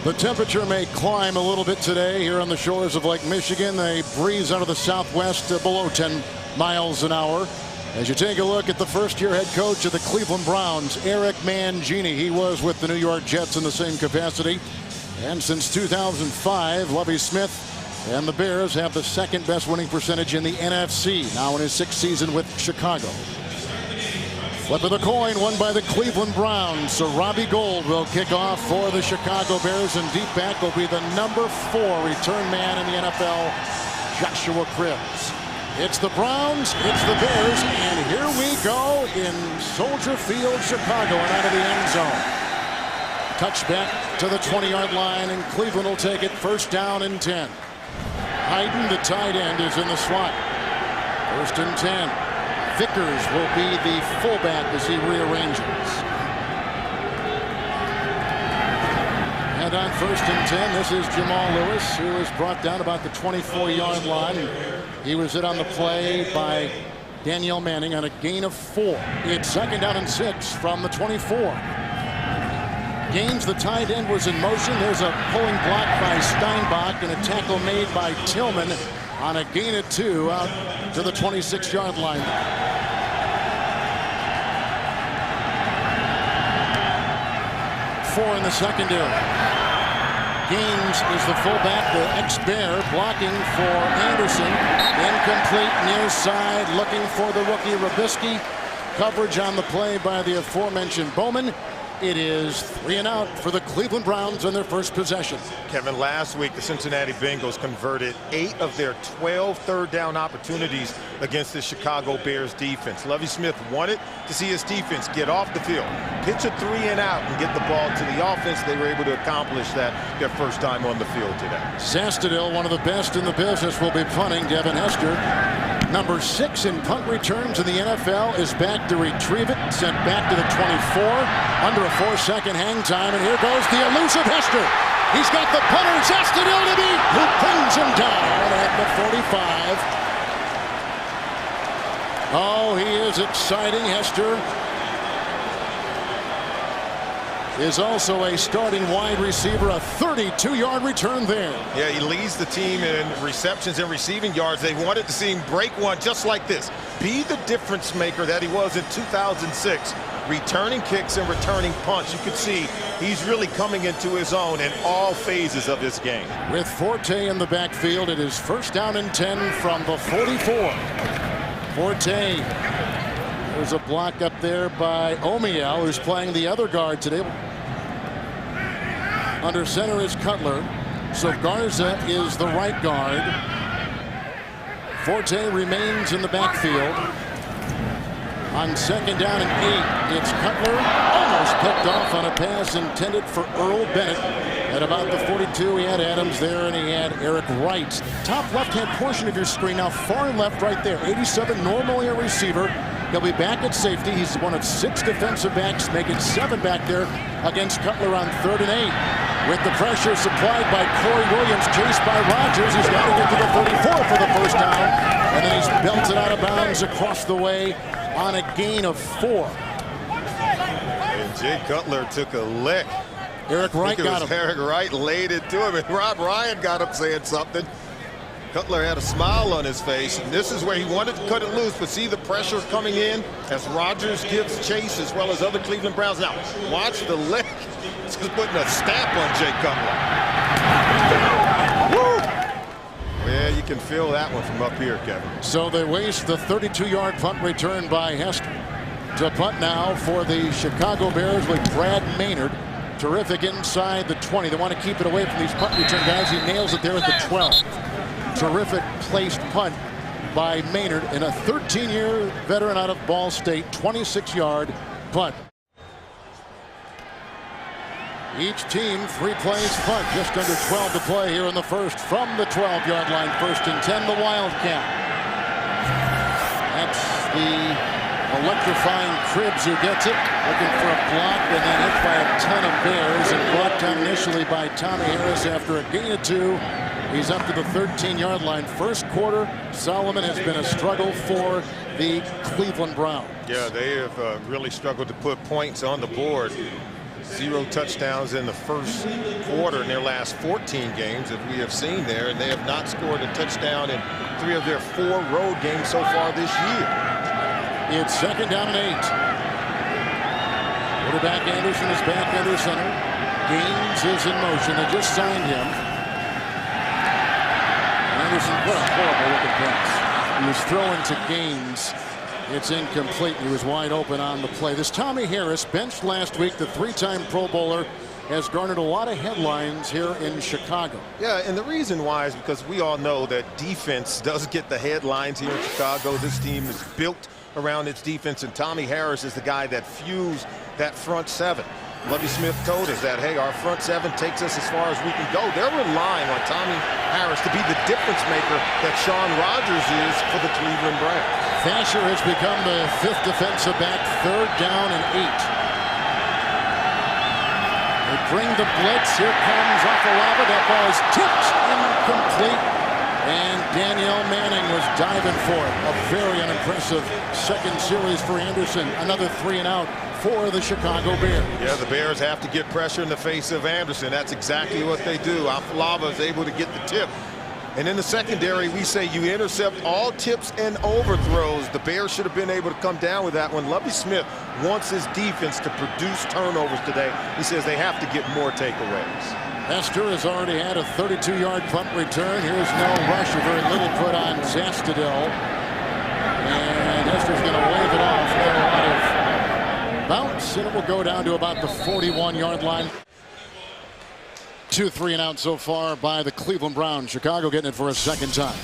The temperature may climb a little bit today here on the shores of Lake Michigan. A breeze out of the southwest below 10 miles an hour. As you take a look at the first-year head coach of the Cleveland Browns, Eric Mangini. He was with the New York Jets in the same capacity. And since 2005, Lovie Smith and the Bears have the second best winning percentage in the NFC, now in his sixth season with Chicago. Flip of the coin won by the Cleveland Browns. So Robbie Gould will kick off for the Chicago Bears, and deep back will be the number 4 return man in the NFL, Joshua Cribbs. It's the Browns, it's the Bears, and here we go in Soldier Field, Chicago, and out of the end zone. Touchback to the 20-yard line, and Cleveland will take it first down and 10. Hayden, the tight end, is in the slot. First and 10. Vickers will be the fullback as he rearranges. And on first and 10, this is Jamal Lewis, who was brought down about the 24-yard line. He was hit on the play by Danielle Manning on a gain of 4. It's second down and 6 from the 24. Gaines, the tight end, was in motion. There's a pulling block by Steinbach and a tackle made by Tillman on a gain of 2 out to the 26-yard line. In the secondary. Gaines is the fullback, the ex-Bear, blocking for Anderson. Incomplete, near side, looking for the rookie Robisky. Coverage on the play by the aforementioned Bowman. It is 3 and out for the Cleveland Browns on their first possession. Kevin, last week the Cincinnati Bengals converted 8 of their 12 third down opportunities against the Chicago Bears defense. Lovie Smith wanted to see his defense get off the field, pitch a 3 and out, and get the ball to the offense. They were able to accomplish that their first time on the field today. Sastadil, one of the best in the business, will be punting. Devin Hester, number 6 in punt returns in the NFL, is back to retrieve it. Sent back to the 24. Under a 4-second hang time, and here goes the elusive Hester. He's got the punter, Sastadil, to beat, who brings him down at the 45. Oh, he is exciting. Hester is also a starting wide receiver, a 32-yard return there. Yeah, he leads the team in receptions and receiving yards. They wanted to see him break one just like this. Be the difference maker that he was in 2006. Returning kicks and returning punts. You can see he's really coming into his own in all phases of this game. With Forte in the backfield, it is first down and 10 from the 44. Forte. There's a block up there by Omiel, who's playing the other guard today. Under center is Cutler. So Garza is the right guard. Forte remains in the backfield. On second down and 8, it's Cutler, almost picked off on a pass intended for Earl Bennett. At about the 42, he had Adams there, and he had Eric Wright. Top left-hand portion of your screen, now far left right there. 87, normally a receiver. He'll be back at safety. He's one of 6 defensive backs, making 7 back there against Cutler on third and 8. With the pressure supplied by Corey Williams, chased by Rodgers, he's got to get to the 34 for the first down. And then he's belted out of bounds across the way on a gain of 4. And Jay Cutler took a lick. Eric Wright got him. Eric Wright laid it to him, and Rob Ryan got up saying something. Cutler had a smile on his face, and this is where he wanted to cut it loose, but see the pressure coming in as Rodgers gives chase as well as other Cleveland Browns. Now, watch the lick. It's just putting a stamp on Jay Cutler. Woo! Yeah, you can feel that one from up here, Kevin. So they waste the 32-yard punt return by Hester. To punt now for the Chicago Bears with Brad Maynard. Terrific inside the 20. They want to keep it away from these punt return guys. He nails it there at the 12. Terrific placed punt by Maynard, and a 13-year veteran out of Ball State, 26-yard punt. Each team 3 plays punt, just under 12 to play here in the first from the 12-yard line. First and 10, the Wildcat. That's the electrifying Cribbs who gets it, looking for a block, and then hit by a ton of Bears and brought down initially by Tommy Harris after a gain of 2. He's up to the 13-yard line. First quarter, Solomon has been a struggle for the Cleveland Browns. Yeah, they have really struggled to put points on the board. 0 touchdowns in the first quarter in their last 14 games that we have seen there, and they have not scored a touchdown in 3 of their 4 road games so far this year. It's 2nd down and 8. Quarterback Anderson is back under center. Gaines is in motion. They just signed him. Anderson, what a horrible looking pass. He was throwing to Gaines. It's incomplete. He was wide open on the play. This Tommy Harris, benched last week, the 3-time Pro Bowler, has garnered a lot of headlines here in Chicago. Yeah, and the reason why is because we all know that defense does get the headlines here in Chicago. This team is built around its defense, and Tommy Harris is the guy that fused that front 7. Lovie Smith told us that, hey, our front 7 takes us as far as we can go. They're relying on Tommy Harris to be the difference maker that Shaun Rogers is for the Cleveland Browns. Thacher has become the 5th defensive back, 3rd down and 8. They bring the blitz. Here comes Afalava. That ball is tipped incomplete. And Danielle Manning was diving for it. A very unimpressive second series for Anderson. Another 3 and out for the Chicago Bears. Yeah, the Bears have to get pressure in the face of Anderson. That's exactly what they do. Afalava is able to get the tip. And in the secondary, we say you intercept all tips and overthrows. The Bears should have been able to come down with that one. Lovie Smith wants his defense to produce turnovers today. He says they have to get more takeaways. Hester has already had a 32-yard punt return. Here's no rush, or very little put on Zastudil. And Hester's going to wave it off. Not a lot of bounce, and it will go down to about the 41-yard line. 2 3 and out so far by the Cleveland Browns. Chicago getting it for a 2nd time.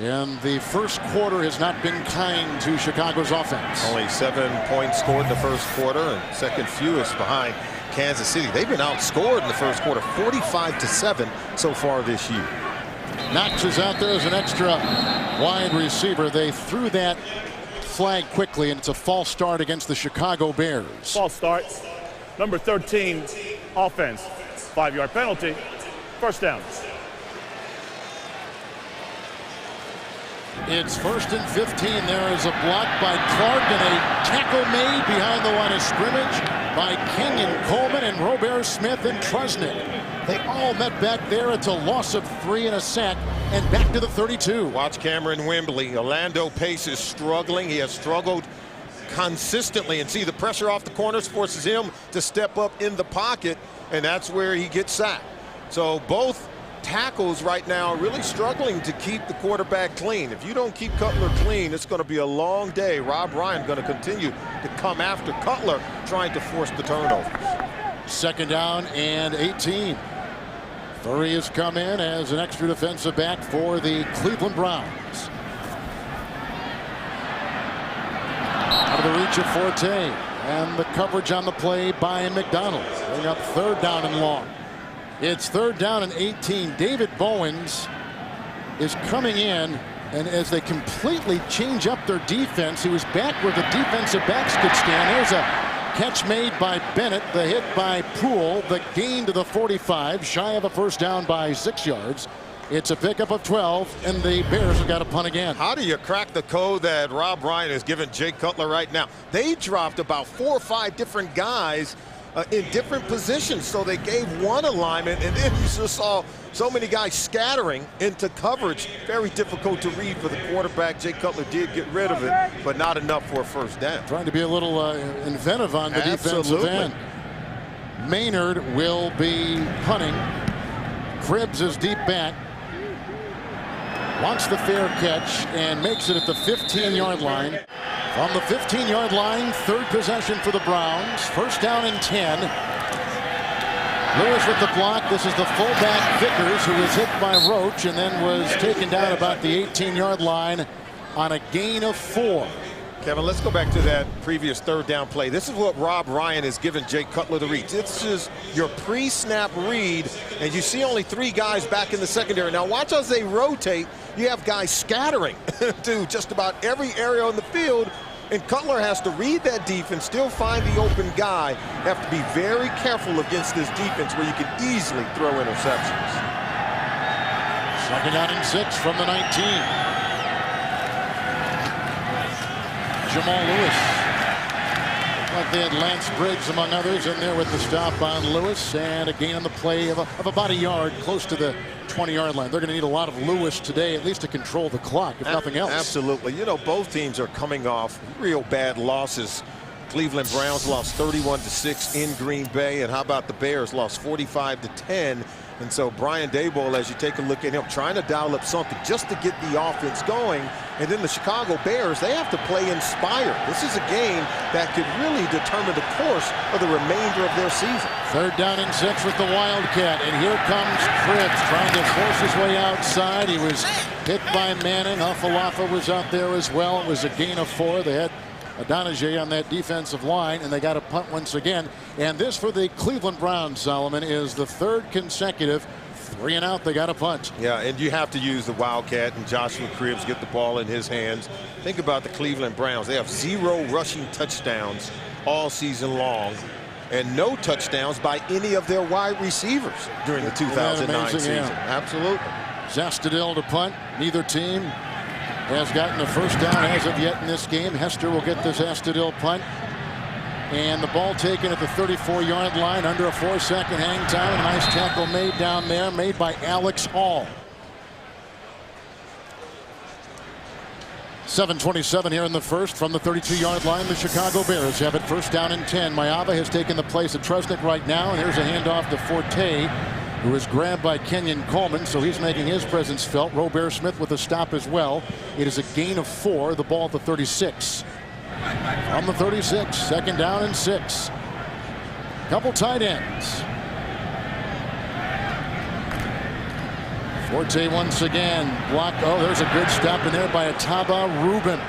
And the first quarter has not been kind to Chicago's offense. Only 7 points scored in the first quarter, and second fewest behind Kansas City. They've been outscored in the first quarter, 45-7 so far this year. Knox is out there as an extra wide receiver. They threw that flag quickly, and it's a false start against the Chicago Bears. False start. Number 13, offense. 5-yard penalty. 1st down. It's 1st and 15. There is a block by Clark and a tackle made behind the line of scrimmage by King and Coleman and Robert Smith and Trusnick. They all met back there. It's a loss of 3 and a sack, and back to the 32. Watch Cameron Wembley. Orlando Pace is struggling. He has struggled consistently, and see the pressure off the corners forces him to step up in the pocket, and that's where he gets sacked. So both tackles right now are really struggling to keep the quarterback clean. If you don't keep Cutler clean, it's going to be a long day. Rob Ryan going to continue to come after Cutler, trying to force the turnovers. 2nd down and 18. Furry has come in as an extra defensive back for the Cleveland Browns. Out of the reach of Forte, and the coverage on the play by McDonald. Bring up 3rd down and long. It's 3rd down and 18. David Bowens is coming in, and as they completely change up their defense, he was back where the defensive backs could stand. There's a catch made by Bennett, the hit by Poole, the gain to the 45, shy of a 1st down by 6 yards. It's a pickup of 12, and the Bears have got to punt again. How do you crack the code that Rob Ryan has given Jay Cutler right now? They dropped about 4 or 5 different guys in different positions, so they gave one alignment, and then you just saw so many guys scattering into coverage. Very difficult to read for the quarterback. Jay Cutler did get rid of it, but not enough for a 1st down. Trying to be a little inventive on the defensive end. Maynard will be punting. Cribbs is deep back. Wants the fair catch and makes it at the 15-yard line. From the 15-yard line, 3rd possession for the Browns. 1st down and 10. Lewis with the block. This is the fullback Vickers, who was hit by Roach and then was taken down about the 18-yard line on a gain of 4. Kevin, let's go back to that previous 3rd down play. This is what Rob Ryan has given Jay Cutler to read. This is your pre-snap read, and you see only 3 guys back in the secondary. Now watch as they rotate. You have guys scattering to just about every area on the field, and Cutler has to read that defense, still find the open guy. Have to be very careful against this defense where you can easily throw interceptions. 2nd down and 6 from the 19. Jamal Lewis. like they had Lance Briggs, among others, in there with the stop on Lewis, and a gain on the play of about a yard close to the 20-yard line. They're going to need a lot of Lewis today, at least to control the clock, if nothing else. Absolutely. You know, both teams are coming off real bad losses. Cleveland Browns lost 31-6 in Green Bay, and how about the Bears lost 45-10. And so Brian Daboll, as you take a look at him, trying to dial up something just to get the offense going. And then the Chicago Bears, they have to play inspired. This is a game that could really determine the course of the remainder of their season. 3rd down and 6 with the Wildcat, and here comes Cripps trying to force his way outside. He was hit by Manning. Afalafa was out there as well. It was a gain of 4. They had Adonijay on that defensive line, and they got a punt once again. And this for the Cleveland Browns, Solomon, is the 3rd consecutive 3 and out. They got a punt. Yeah, and you have to use the Wildcat, and Joshua Cribbs get the ball in his hands. Think about the Cleveland Browns. They have 0 rushing touchdowns all season long, and no touchdowns by any of their wide receivers during the 2009 season. Yeah. Absolutely. Zastudil to punt. Neither team has gotten a first down as of yet in this game. Hester will get this Zastudil punt. And the ball taken at the 34-yard line under a 4-second hang time. A nice tackle made down there, made by Alex Hall. 7:27 here in the first from the 32-yard line. The Chicago Bears have it 1st down and 10. Mayava has taken the place of Trusnick right now, and here's a handoff to Forte, who is grabbed by Kenyon Coleman, so he's making his presence felt. Robert Smith with a stop as well. It is a gain of 4. The ball at the 36. On the 36, 2nd down and 6. Couple tight ends. Forte once again blocked. Oh, there's a good stop in there by Ataba Rubin.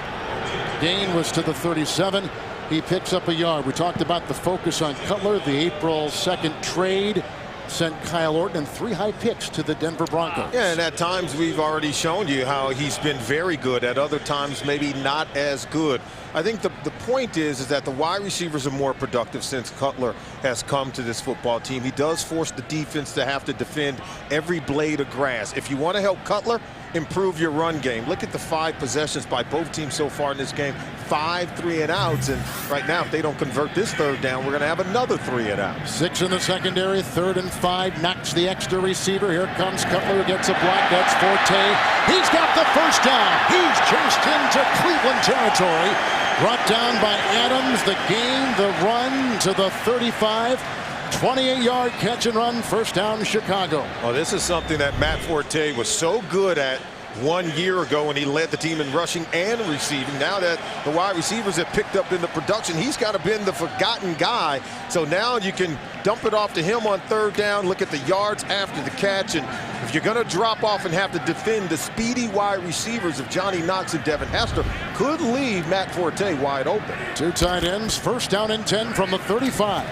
Gain was to the 37. He picks up a yard. We talked about the focus on Cutler. The April 2nd trade sent Kyle Orton and 3 high picks to the Denver Broncos. Yeah, and at times we've already shown you how he's been very good. At other times, maybe not as good. I think the point is that the wide receivers are more productive since Cutler has come to this football team. He does force the defense to have to defend every blade of grass. If you want to help Cutler, improve your run game. Look at the 5 possessions by both teams so far in this game. 5 3-and-outs, and right now if they don't convert this 3rd down, we're going to have another 3-and-out. 6 in the secondary, 3rd and 5. Knocks the extra receiver. Here comes Cutler, gets a block. That's Forte. He's got the 1st down. He's chased into Cleveland territory. Brought down by Adams. The gain, the run to the 35. 28-yard catch and run. 1st down, Chicago. Oh, this is something that Matt Forte was so good at 1 year ago when he led the team in rushing and receiving. Now that the wide receivers have picked up in the production, he's got to been the forgotten guy. So now you can dump it off to him on 3rd down. Look at the yards after the catch. And if you're going to drop off and have to defend the speedy wide receivers of Johnny Knox and Devin Hester, could leave Matt Forte wide open. 2 tight ends. 1st down and 10 from the 35.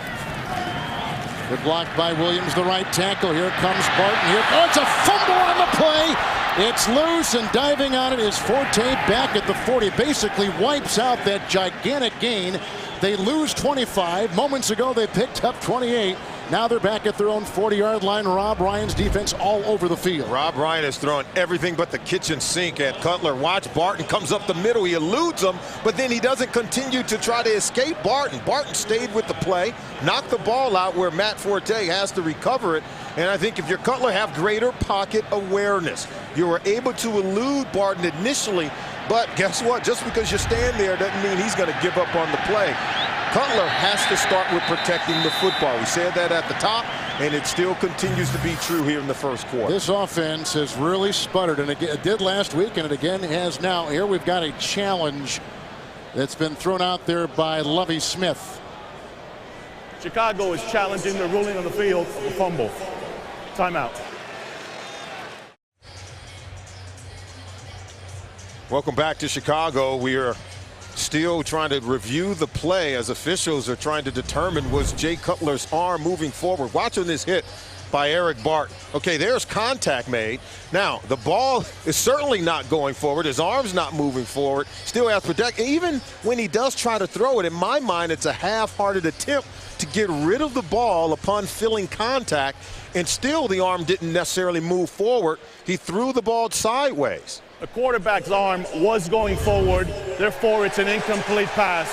Good block by Williams, the right tackle. Here comes Barton. Here, oh, it's a fumble on the play. It's loose, and diving on it is Forte back at the 40. Basically wipes out that gigantic gain. They lose 25. Moments ago, they picked up 28. Now they're back at their own 40-yard line. Rob Ryan's defense all over the field. Rob Ryan has thrown everything but the kitchen sink at Cutler. Watch Barton comes up the middle. He eludes him, but then he doesn't continue to try to escape Barton. Barton stayed with the play, knocked the ball out where Matt Forte has to recover it. And I think if you're Cutler, have greater pocket awareness. You were able to elude Barton initially, but guess what? Just because you stand there doesn't mean he's going to give up on the play. Cutler has to start with protecting the football. We said that at the top, and it still continues to be true here in the 1st quarter. This offense has really sputtered, and it did last week, and it again has now. Here we've got a challenge that's been thrown out there by Lovie Smith. Chicago is challenging the ruling on the field of a fumble. Timeout. Welcome back to Chicago. We are still trying to review the play as officials are trying to determine, was Jay Cutler's arm moving forward. Watching this hit by Eric Barton. Okay, there's contact made. Now, the ball is certainly not going forward. His arm's not moving forward. Still has protect. Even when he does try to throw it, in my mind, it's a half-hearted attempt to get rid of the ball upon feeling contact, and still the arm didn't necessarily move forward. He threw the ball sideways. The quarterback's arm was going forward, therefore it's an incomplete pass.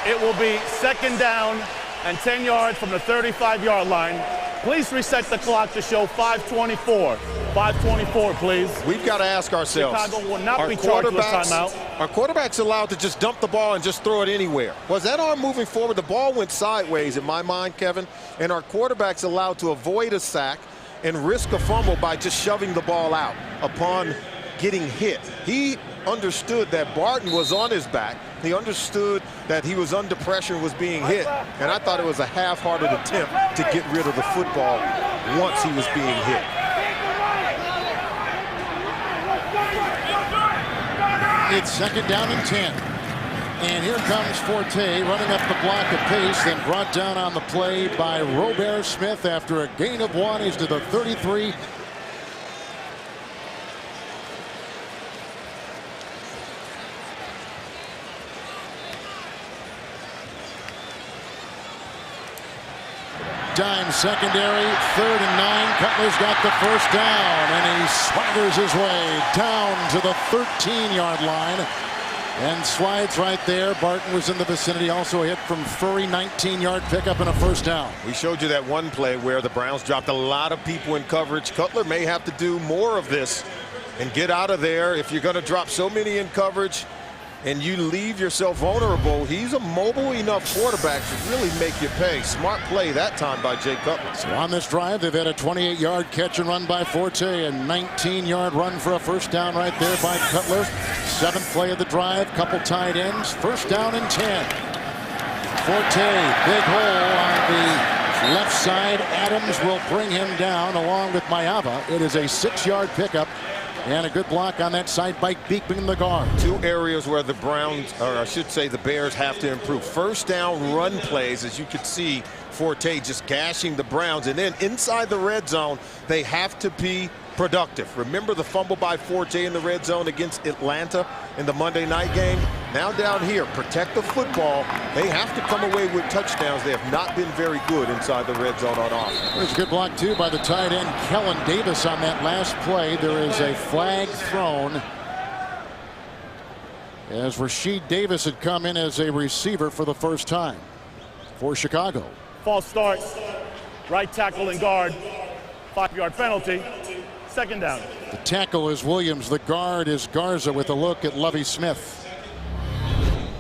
It will be 2nd down and 10 yards from the 35-yard line. Please reset the clock to show 5:24. 5:24, please. We've got to ask ourselves, Chicago will not be charged with timeout. Are quarterbacks allowed to just dump the ball and just throw it anywhere? Was that arm moving forward? The ball went sideways in my mind, Kevin. And are quarterbacks allowed to avoid a sack and risk a fumble by just shoving the ball out upon getting hit? He understood that Barton was on his back. He understood that he was under pressure and was being hit. And I thought it was a half-hearted attempt to get rid of the football once he was being hit. It's 2nd down and 10. And here comes Forte running up the block at pace, then brought down on the play by Robert Smith after a gain of 1. He's to the 33. Dime secondary, 3rd and 9. Cutler's got the first down, and he swaggers his way down to the 13-yard line and slides right there. Barton was in the vicinity. Also a hit from Furry, 19-yard pickup and a first down. We showed you that one play where the Browns dropped a lot of people in coverage. Cutler may have to do more of this and get out of there. If you're going to drop so many in coverage and you leave yourself vulnerable, he's a mobile enough quarterback to really make you pay. Smart play that time by Jay Cutler. So on this drive, they've had a 28-yard catch and run by Forte, a 19-yard run for a first down right there by Cutler. 7th play of the drive, couple tight ends, 1st down and 10. Forte, big hole on the left side. Adams will bring him down along with Mayava. It is a 6-yard pickup. And a good block on that side by Beekman, the guard. 2 areas where the Browns, or I should say the Bears, have to improve. First down run plays, as you could see Forte just gashing the Browns. And then inside the red zone, they have to be productive. Remember the fumble by Forte in the red zone against Atlanta in the Monday night game? Now down here, protect the football. They have to come away with touchdowns. They have not been very good inside the red zone on offense. There's a good block, too, by the tight end, Kellen Davis, on that last play. There is a flag thrown as Rashid Davis had come in as a receiver for the first time for Chicago. False start. Right tackle and guard. 5-yard penalty. 2nd down. The tackle is Williams. The guard is Garza with a look at Lovie Smith.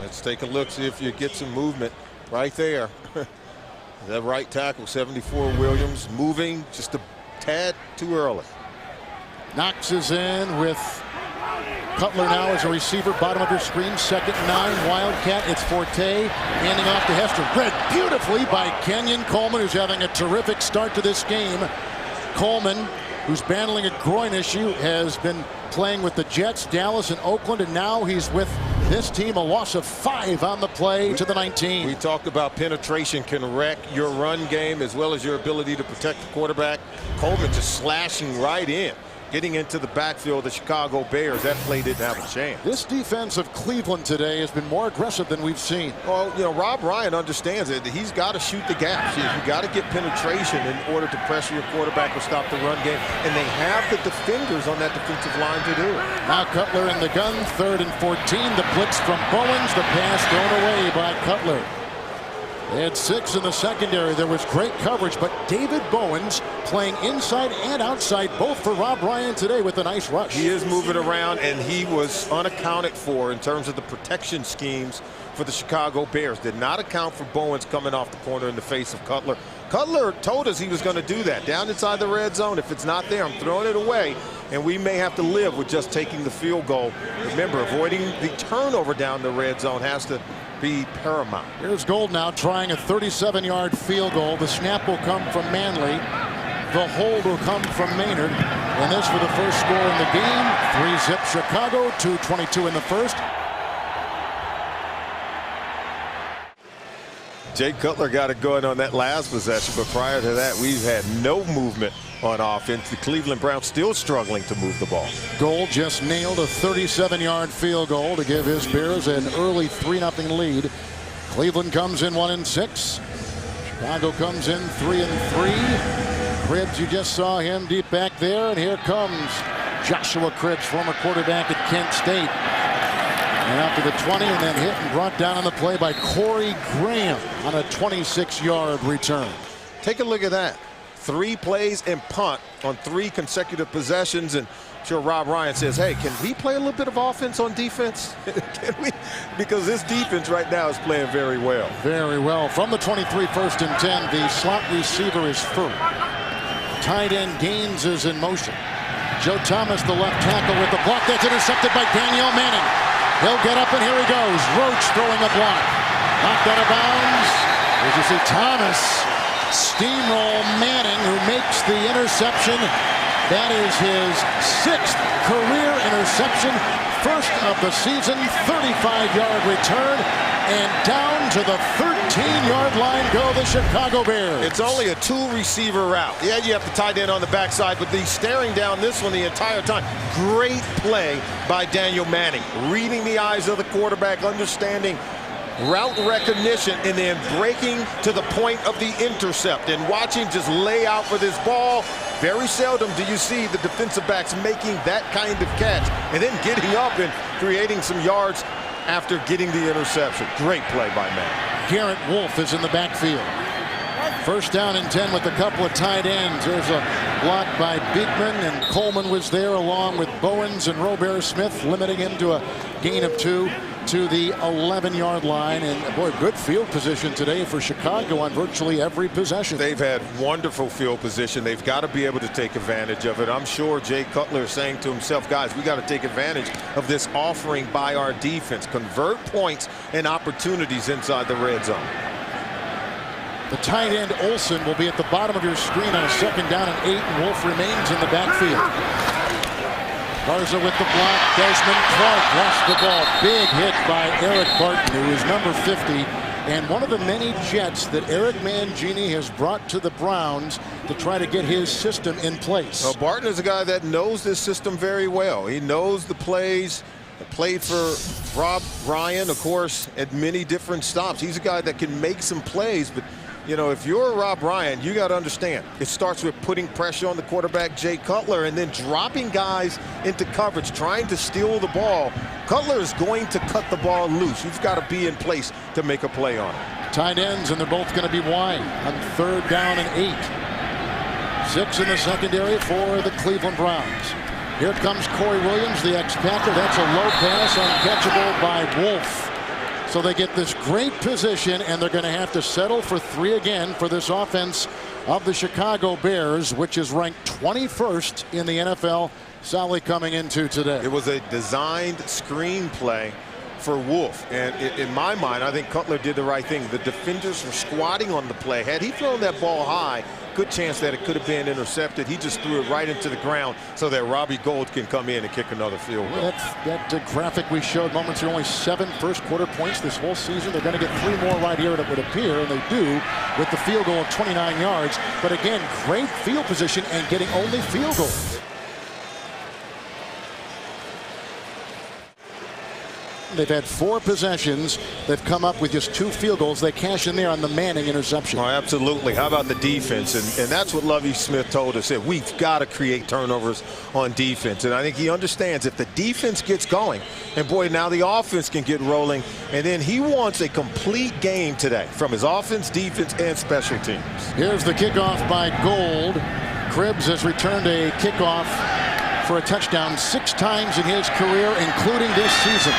Let's take a look, see if you get some movement right there. That right tackle, 74, Williams, moving just a tad too early. Knox is in with Cutler now as a receiver. Bottom of your screen, 2nd and 9. Wildcat, it's Forte handing off to Hester. Read beautifully by Kenyon Coleman, who's having a terrific start to this game. Coleman, who's battling a groin issue, has been playing with the Jets, Dallas, and Oakland, and now he's with this team. A loss of 5 on the play to the 19. We talked about penetration can wreck your run game as well as your ability to protect the quarterback. Coleman just slashing right in, getting into the backfield of the Chicago Bears. That play didn't have a chance. This defense of Cleveland today has been more aggressive than we've seen. Well, you know, Rob Ryan understands it. He's got to shoot the gaps. You got to get penetration in order to pressure your quarterback or stop the run game. And they have the defenders on that defensive line to do it. Now Cutler in the gun, 3rd and 14. The blitz from Bowens. The pass thrown away by Cutler. They had 6 in the secondary. There was great coverage, but David Bowens playing inside and outside both for Rob Ryan today with a nice rush. He is moving around, and he was unaccounted for in terms of the protection schemes for the Chicago Bears. Did not account for Bowens coming off the corner in the face of Cutler. Cutler told us he was going to do that. Down inside the red zone, if it's not there, I'm throwing it away, and we may have to live with just taking the field goal. Remember, avoiding the turnover down the red zone has to be paramount. Here's Gold now trying a 37-yard field goal. The snap will come from Manley. The hold will come from Maynard. And this for the first score in the game. 3-zip Chicago, 2:22 in the first. Jay Cutler got it going on that last possession, but prior to that, we've had no movement on offense. The Cleveland Browns still struggling to move the ball. Gold just nailed a 37-yard field goal to give his Bears an early 3-0 lead. Cleveland comes in 1-6. Chicago comes in 3-3. Cribbs, you just saw him deep back there, and here comes Joshua Cribbs, former quarterback at Kent State. And out to the 20, and then hit and brought down on the play by Corey Graham on a 26-yard return. Take a look at that. 3 plays and punt on 3 consecutive possessions. And I'm sure Rob Ryan says, hey, can we play a little bit of offense on defense? Can we? Because this defense right now is playing very well. Very well. From the 23, 1st and 10, the slot receiver is Furr. Tight end Gaines is in motion. Joe Thomas, the left tackle, with the block that's intercepted by Daniel Manning. He'll get up, and here he goes. Roach throwing a block. Knocked out of bounds. As you see, Thomas steamroll Manning, who makes the interception. That is his 6th career interception. First of the season, 35-yard return. And down to the 13-yard line go the Chicago Bears. It's only a 2-receiver route. Yeah, you have the tight end on the backside, but he's staring down this one the entire time. Great play by Daniel Manning. Reading the eyes of the quarterback, understanding route recognition, and then breaking to the point of the intercept and watching just lay out for this ball. Very seldom do you see the defensive backs making that kind of catch and then getting up and creating some yards after getting the interception. Great play by Manning. Garrett Wolf is in the backfield. 1st down and 10 with a couple of tight ends. There's a block by Beekman, and Coleman was there along with Bowens and Robert Smith, limiting him to a gain of 2 to the 11-yard line. And boy, good field position today for Chicago on virtually every possession. They've had wonderful field position. They've got to be able to take advantage of it. I'm sure Jay Cutler is saying to himself, guys, we got to take advantage of this offering by our defense. Convert points and opportunities inside the red zone. The tight end Olsen will be at the bottom of your screen on a 2nd down and 8, and Wolf remains in the backfield. Garza with the block. Desmond Clark lost the ball. Big hit by Eric Barton, who is number 50, and one of the many Jets that Eric Mangini has brought to the Browns to try to get his system in place. Well, Barton is a guy that knows this system very well. He knows the plays. Played for Rob Ryan, of course, at many different stops. He's a guy that can make some plays, but you know, if you're Rob Ryan, you got to understand, it starts with putting pressure on the quarterback, Jay Cutler, and then dropping guys into coverage, trying to steal the ball. Cutler is going to cut the ball loose. You've got to be in place to make a play on it. Tight ends, and they're both going to be wide on 3rd down and 8. 6 in the secondary for the Cleveland Browns. Here comes Corey Williams, the ex-Packer. That's a low pass, uncatchable by Wolf. So they get this great position, and they're going to have to settle for 3 again for this offense of the Chicago Bears, which is ranked 21st in the NFL. Sally coming into today. It was a designed screen play for Wolf, and in my mind, I think Cutler did the right thing. The defenders were squatting on the play. Had he thrown that ball high, good chance that it could have been intercepted. He just threw it right into the ground so that Robbie Gould can come in and kick another field goal. That graphic we showed moments ago, only 7 first-quarter points this whole season. They're going to get 3 more right here, it would appear, and they do with the field goal of 29 yards. But again, great field position and getting only field goals. They've had 4 possessions. They've come up with just 2 field goals. They cash in there on the Manning interception. Oh, absolutely. How about the defense? And that's what Lovie Smith told us, that we've got to create turnovers on defense. And I think he understands if the defense gets going, and boy, now the offense can get rolling. And then he wants a complete game today from his offense, defense, and special teams. Here's the kickoff by Gould. Cribbs has returned a kickoff for a touchdown 6 times in his career, including this season.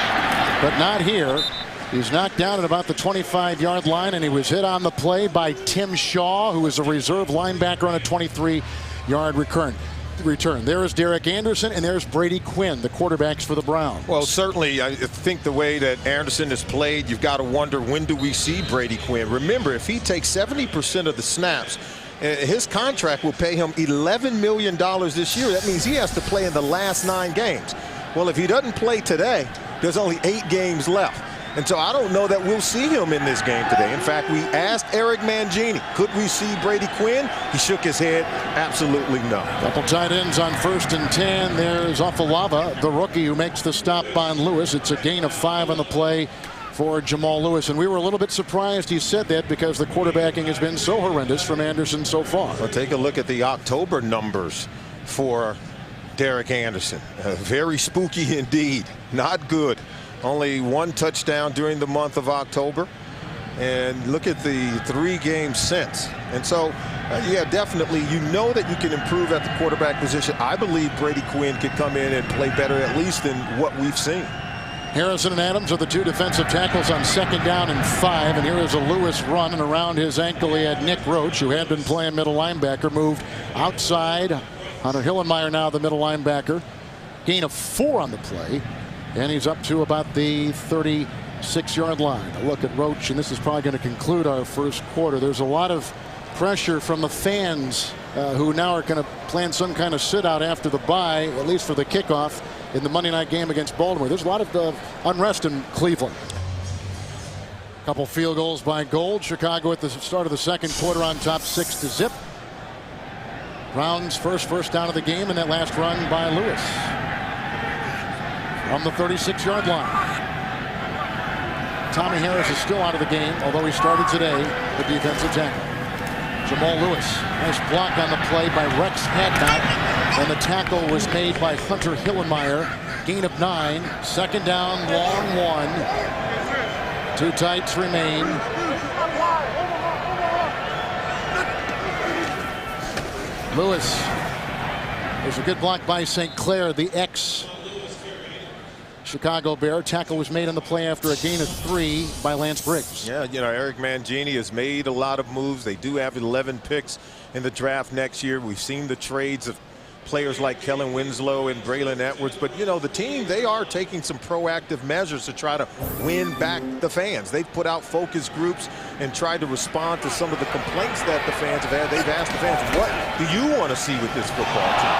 But not here. He's knocked down at about the 25-yard line, and he was hit on the play by Tim Shaw, who is a reserve linebacker on a 23-yard return. There is Derek Anderson, and there's Brady Quinn, the quarterbacks for the Browns. Well, certainly, I think the way that Anderson has played, you've got to wonder, when do we see Brady Quinn? Remember, if he takes 70% of the snaps, his contract will pay him $11 million this year. That means he has to play in the last 9 games. Well, if he doesn't play today, there's only 8 games left. And so I don't know that we'll see him in this game today. In fact, we asked Eric Mangini, could we see Brady Quinn? He shook his head. Absolutely no. Couple tight ends on 1st and 10. There's Afalava, the rookie, who makes the stop on Lewis. It's a gain of 5 on the play for Jamal Lewis. And we were a little bit surprised he said that because the quarterbacking has been so horrendous from Anderson so far. Well, take a look at the October numbers for Derek Anderson. Very spooky indeed. Not good Only 1 touchdown during the month of October. And look at the 3 games since. And so, yeah, definitely, you know that you can improve at the quarterback position. I believe Brady Quinn could come in and play better, at least than what we've seen. Harrison and Adams are the 2 defensive tackles on 2nd down and 5. And here is a Lewis run, and around his ankle he had Nick Roach, who had been playing middle linebacker, moved outside. Hunter Hillenmeyer now the middle linebacker. Gain of 4 on the play. And he's up to about the 36-yard line. A look at Roach, and this is probably going to conclude our first quarter. There's a lot of pressure from the fans who now are going to plan some kind of sit out after the bye, at least for the kickoff in the Monday night game against Baltimore. There's a lot of unrest in Cleveland. A couple field goals by Gold. Chicago at the start of the second quarter on top 6-0. Browns first down of the game, and that last run by Lewis from the 36-yard line. Tommy Harris is still out of the game, although he started today, the defensive tackle. Jamal Lewis, nice block on the play by Rex Hadnot, and the tackle was made by Hunter Hillenmeyer. Gain of 9, 2nd down, long 1. 2 tights remain. Lewis. There's a good block by St. Clair, the ex-Chicago Bear. Tackle was made on the play after a gain of 3 by Lance Briggs. Yeah, you know, Eric Mangini has made a lot of moves. They do have 11 picks in the draft next year. We've seen the trades of players like Kellen Winslow and Braylon Edwards. But, you know, the team, they are taking some proactive measures to try to win back the fans. They've put out focus groups and tried to respond to some of the complaints that the fans have had. They've asked the fans, what do you want to see with this football team?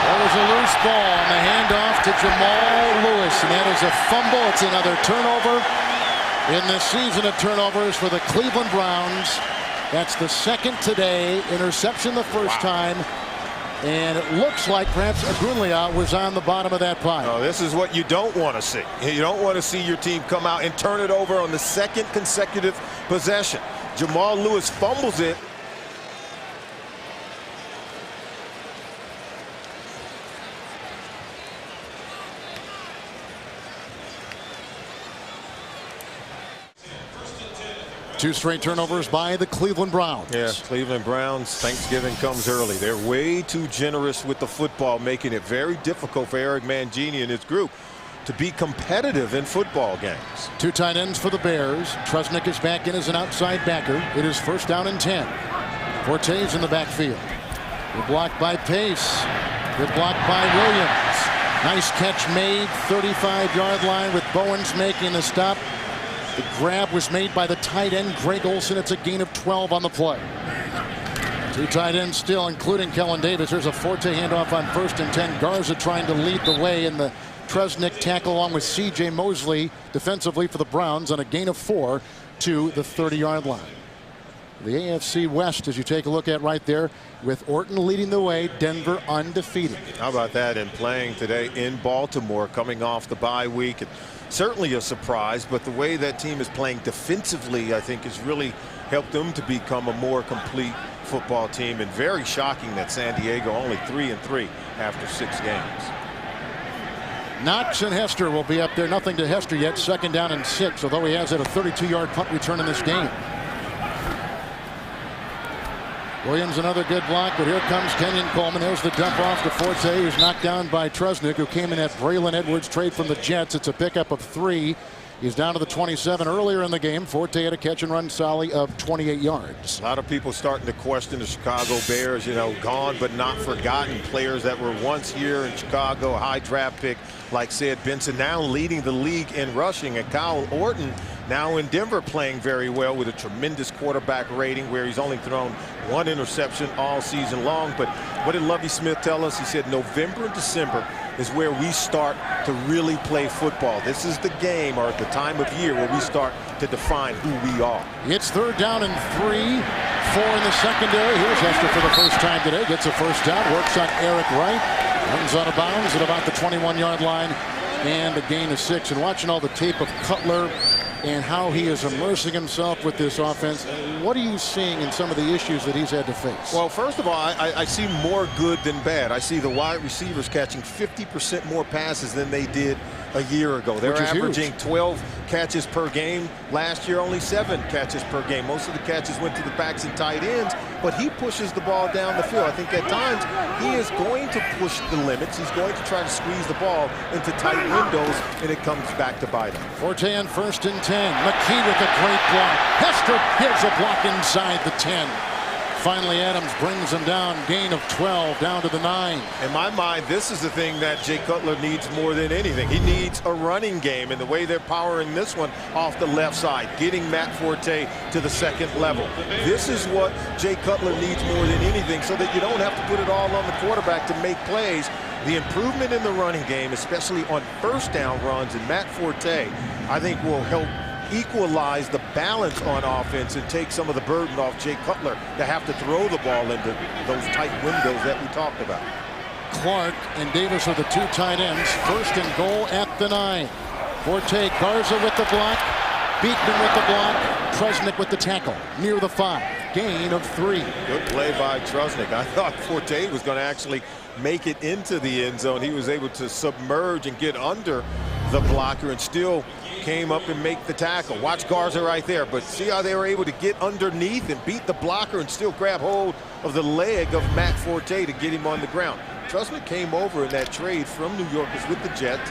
That was a loose ball on the handoff to Jamal Lewis, and that is a fumble. It's another turnover in the season of turnovers for the Cleveland Browns. That's the 2nd today. Interception the first time. And it looks like perhaps Aguilar was on the bottom of that pile. Oh, this is what you don't want to see. You don't want to see your team come out and turn it over on the 2nd consecutive possession. Jamal Lewis fumbles it. Two straight turnovers by the Cleveland Browns. Yeah, Cleveland Browns, Thanksgiving comes early. They're way too generous with the football, making it very difficult for Eric Mangini and his group to be competitive in football games. 2 tight ends for the Bears. Trusnick is back in as an outside backer. It is 1st down and 10. Forte's in the backfield. Good block by Pace. Good block by Williams. Nice catch made. 35-yard line with Bowens making the stop. The grab was made by the tight end, Greg Olsen. It's a gain of 12 on the play. 2 tight ends still, including Kellen Davis. There's a Forte handoff on 1st and 10. Garza trying to lead the way in the Trusnick tackle along with C.J. Mosley defensively for the Browns on a gain of 4 to the 30-yard line. The AFC West, as you take a look at right there, with Orton leading the way, Denver undefeated. How about that, in playing today in Baltimore, coming off the bye week? Certainly a surprise, but the way that team is playing defensively, I think, has really helped them to become a more complete football team. And very shocking that San Diego only 3-3 after 6 games. Knox and Hester will be up there. Nothing to Hester yet. 2nd down and 6, although he has had a 32-yard punt return in this game. Williams another good block, but here comes Kenyon Coleman. There's the dump off to Forte, who's knocked down by Trusnick, who came in at Braylon Edwards trade from the Jets. It's a pickup of 3. He's down to the 27. Earlier in the game, Forte had a catch and run sally of 28 yards. A lot of people starting to question the Chicago Bears, you know, gone but not forgotten. Players that were once here in Chicago, a high draft pick like Sid Benson, now leading the league in rushing, and Kyle Orton now in Denver playing very well with a tremendous quarterback rating where he's only thrown 1 interception all season long. But what did Lovie Smith tell us? He said November and December is where we start to really play football. This is the game, or the time of year, where we start to define who we are. It's 3rd down and 3. 4 in the secondary. Here's Hester for the first time today. Gets a 1st down. Works on Eric Wright. Runs out of bounds at about the 21-yard line. And a gain of 6. And watching all the tape of Cutler and how he is immersing himself with this offense, what are you seeing in some of the issues that he's had to face? Well, first of all, I see more good than bad. I see the wide receivers catching 50% more passes than they did a year ago. They're averaging huge. 12 catches per game. Last year, only 7 catches per game. Most of the catches went to the backs and tight ends, but he pushes the ball down the field. I think at times he is going to push the limits. He's going to try to squeeze the ball into tight windows, and it comes back to bite him. Forte on 1st and 10. McKee with a great block. Hester gives a block inside the 10. Finally, Adams brings him down. Gain of 12 down to the 9. In my mind, this is the thing that Jay Cutler needs more than anything. He needs a running game, and the way they're powering this one off the left side, getting Matt Forte to the 2nd level. This is what Jay Cutler needs more than anything, so that you don't have to put it all on the quarterback to make plays. The improvement in the running game, especially on 1st down runs, and Matt Forte, I think will help equalize the balance on offense and take some of the burden off Jay Cutler to have to throw the ball into those tight windows that we talked about. Clark and Davis are the 2 tight ends. 1st and goal at the 9. Forte, Garza with the block. Beekman with the block. Trusnick with the tackle near the 5. Gain of 3. Good play by Trusnick. I thought Forte was going to actually make it into the end zone. He was able to submerge and get under the blocker and still came up and make the tackle. Watch Garza right there, but see how they were able to get underneath and beat the blocker and still grab hold of the leg of Matt Forte to get him on the ground. Trusnick came over in that trade from New York with the Jets,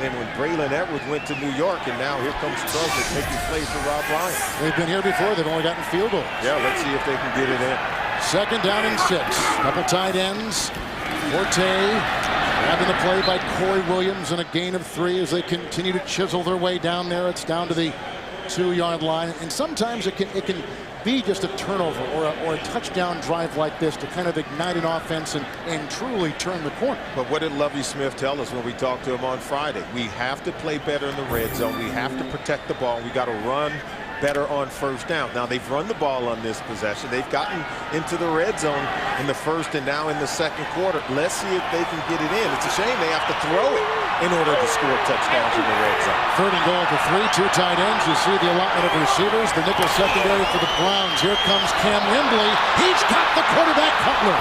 and when Braylon Edwards went to New York, and now here comes Trusnick making plays for Rob Ryan. They've been here before. They've only gotten field goals. Yeah, let's see if they can get it in. 2nd down and 6. Couple tight ends. Forte grabbing the play by Corey Williams, and a gain of 3 as they continue to chisel their way down there. It's down to the 2-yard line, and sometimes it can be just a turnover or a touchdown drive like this to kind of ignite an offense and truly turn the corner. But what did Lovie Smith tell us when we talked to him on Friday? We have to play better in the red zone. We have to protect the ball. We got to run better on 1st down. Now, they've run the ball on this possession. They've gotten into the red zone in the 1st and now in the 2nd quarter. Let's see if they can get it in. It's a shame they have to throw it in order to score touchdowns in the red zone. 3rd and goal to 3. 2 tight ends. You see the allotment of receivers. The nickel secondary for the Browns. Here comes Cam Wembley. He's got the quarterback, Cutler.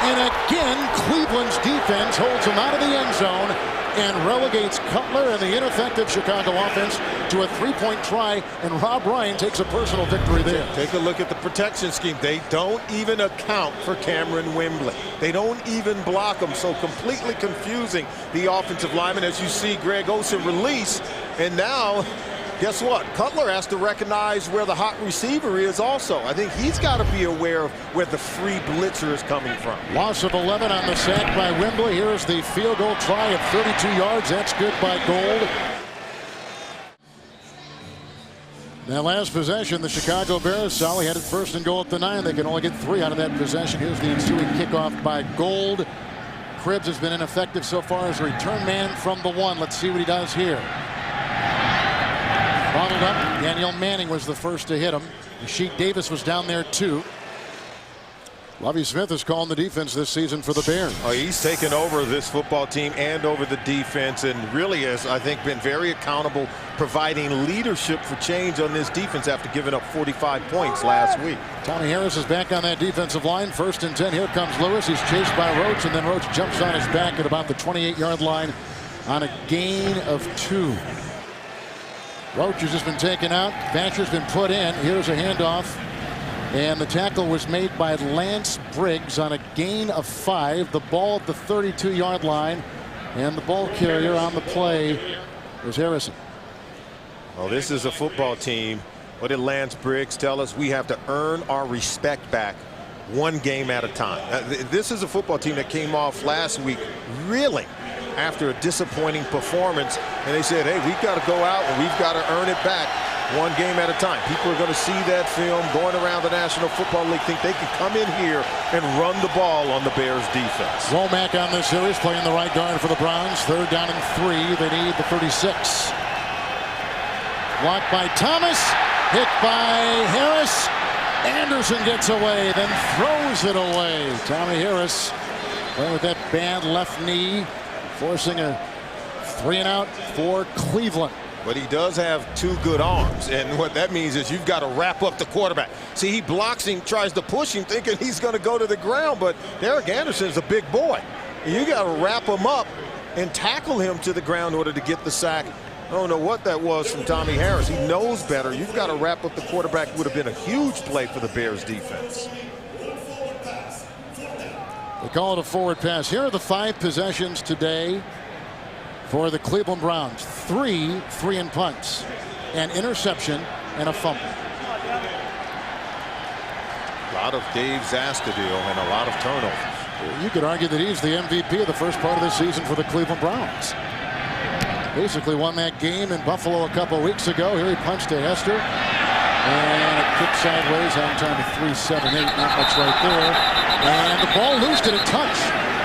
And again, Cleveland's defense holds him out of the end zone and relegates Cutler and the ineffective Chicago offense to a 3-point try, and Rob Ryan takes a personal victory there. Take a look at the protection scheme. They don't even account for Cameron Wembley. They don't even block him, so completely confusing the offensive lineman as you see Greg Olsen release. And now, guess what? Cutler has to recognize where the hot receiver is also. I think he's got to be aware of where the free blitzer is coming from. Loss of 11 on the sack by Wembley. Here's the field goal try of 32 yards. That's good by Gold. Now, last possession, the Chicago Bears, Solly had it 1st and goal at the 9. They can only get 3 out of that possession. Here's the ensuing kickoff by Gold. Cribbs has been ineffective so far as a return man from the 1. Let's see what he does here. Bottled up. Daniel Manning was the first to hit him. Rasheed Davis was down there too. Lovie Smith is calling the defense this season for the Bears. Oh, he's taken over this football team and over the defense, and really has, I think, been very accountable, providing leadership for change on this defense after giving up 45 points last week. Tommy Harris is back on that defensive line. 1st and 10. Here comes Lewis. He's chased by Roach, and then Roach jumps on his back at about the 28-yard line on a gain of 2. Roach has just been taken out. Thatcher's been put in. Here's a handoff. And the tackle was made by Lance Briggs on a gain of 5. The ball at the 32-yard line. And the ball carrier on the play was Harrison. Well, this is a football team. What did Lance Briggs tell us? We have to earn our respect back one game at a time. This is a football team that came off last week really after a disappointing performance, and they said, hey, we've got to go out and we've got to earn it back one game at a time. People are going to see that film going around the National Football League, think they can come in here and run the ball on the Bears defense. Womack on this series playing the right guard for the Browns. 3rd down and 3. They need the 36. Blocked by Thomas, hit by Harris. Anderson gets away, then throws it away. Tommy Harris playing with that bad left knee, forcing a 3-and-out for Cleveland. But he does have 2 good arms, and what that means is you've got to wrap up the quarterback. See, he blocks him, tries to push him, thinking he's going to go to the ground, but Derek Anderson is a big boy. And you got to wrap him up and tackle him to the ground in order to get the sack. I don't know what that was from Tommy Harris. He knows better. You've got to wrap up the quarterback. Would have been a huge play for the Bears defense. They call it a forward pass. Here are the 5 possessions today for the Cleveland Browns. 3 and punts, an interception, and a fumble. A lot of Dave Zastudil and a lot of turnovers. You could argue that he's the MVP of the first part of the season for the Cleveland Browns. Basically won that game in Buffalo a couple weeks ago. Here he punched to Hester. And a kick sideways on time of 3.78. Not much right there. And the ball loosed at a touch.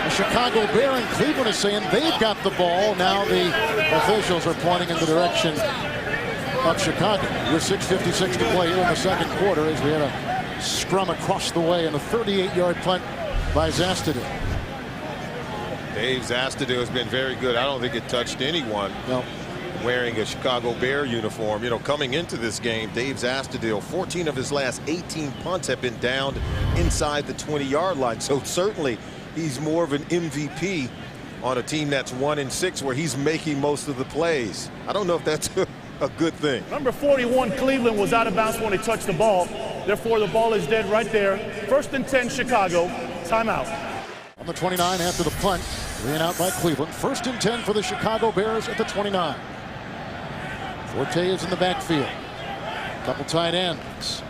The Chicago Bear in Cleveland is saying they've got the ball. Now the officials are pointing in the direction of Chicago. With 6:56 to play here in the second quarter as we had a scrum across the way and a 38-yard punt by Zastudil. Dave Zastudil has been very good. I don't think it touched anyone. No. Wearing a Chicago Bear uniform. You know, coming into this game, Dave Zastudil, 14 of his last 18 punts have been downed inside the 20-yard line. So certainly he's more of an MVP on a team that's 1-6 where he's making most of the plays. I don't know if that's a good thing. Number 41, Cleveland, was out of bounds when he touched the ball. Therefore, the ball is dead right there. 1st and 10, Chicago. Timeout. On the 29 after the punt, ran out by Cleveland. 1st and 10 for the Chicago Bears at the 29. Forte is in the backfield. Couple tight ends.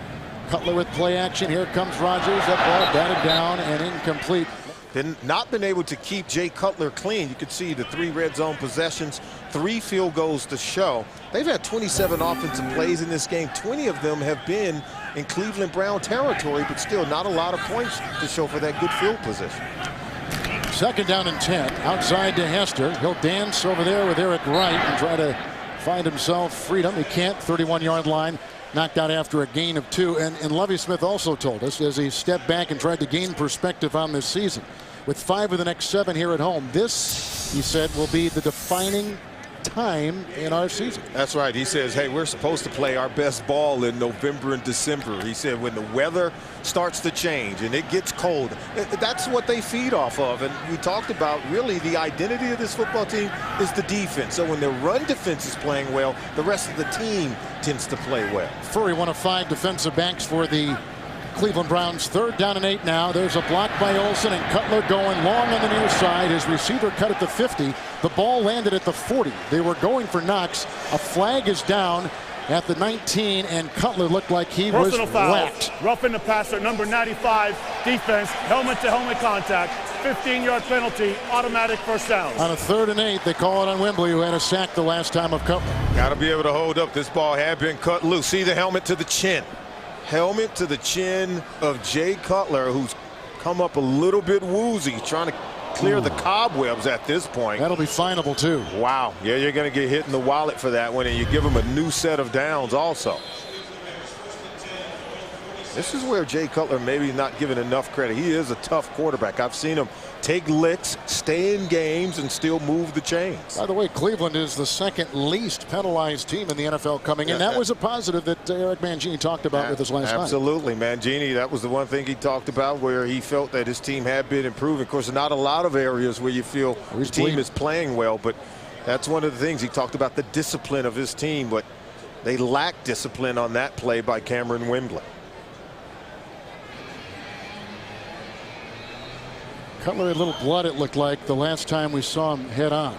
Cutler with play action. Here comes Rodgers. That ball batted down and incomplete. Not been able to keep Jay Cutler clean. You can see the 3 red zone possessions, 3 field goals to show. They've had 27 offensive plays in this game. 20 of them have been in Cleveland Brown territory, but still not a lot of points to show for that good field position. 2nd down and 10. Outside to Hester. He'll dance over there with Eric Wright and try to find himself freedom. He can't. 31-yard line. Knocked out after a gain of 2. And Lovie Smith also told us as he stepped back and tried to gain perspective on this season. With 5 of the next 7 here at home, this, he said, will be the defining time in our season. That's right. He says, hey, we're supposed to play our best ball in November and December. He said when the weather starts to change and it gets cold, that's what they feed off of. And we talked about really the identity of this football team is the defense. So when their run defense is playing well, the rest of the team tends to play well. Furry, one of 5 defensive backs for the Cleveland Browns. 3rd down and 8 now. There's a block by Olsen and Cutler going long on the near side. His receiver cut at the 50. The ball landed at the 40. They were going for Knox. A flag is down at the 19 and Cutler looked like he was whacked. Roughing the passer, number 95, defense, helmet to helmet contact, 15-yard penalty, automatic first down. On a 3rd and 8, they call it on Wembley, who had a sack the last time of Cutler. Got to be able to hold up. This ball had been cut loose. See the helmet to the chin. Helmet to the chin of Jay Cutler, who's come up a little bit woozy, trying to clear the cobwebs at this point. That'll be finable too. Wow. Yeah, you're going to get hit in the wallet for that one, and you give him a new set of downs also. This is where Jay Cutler maybe not given enough credit. He is a tough quarterback. I've seen him take licks, stay in games, and still move the chains. By the way, Cleveland is the 2nd least penalized team in the NFL coming in. That was a positive that Eric Mangini talked about with us last night. Absolutely, Mangini. That was the one thing he talked about where he felt that his team had been improving. Of course, not a lot of areas where you feel his team is playing well, but that's one of the things. He talked about the discipline of his team, but they lack discipline on that play by Cameron Wembley. Cutler had a little blood, it looked like, the last time we saw him head on.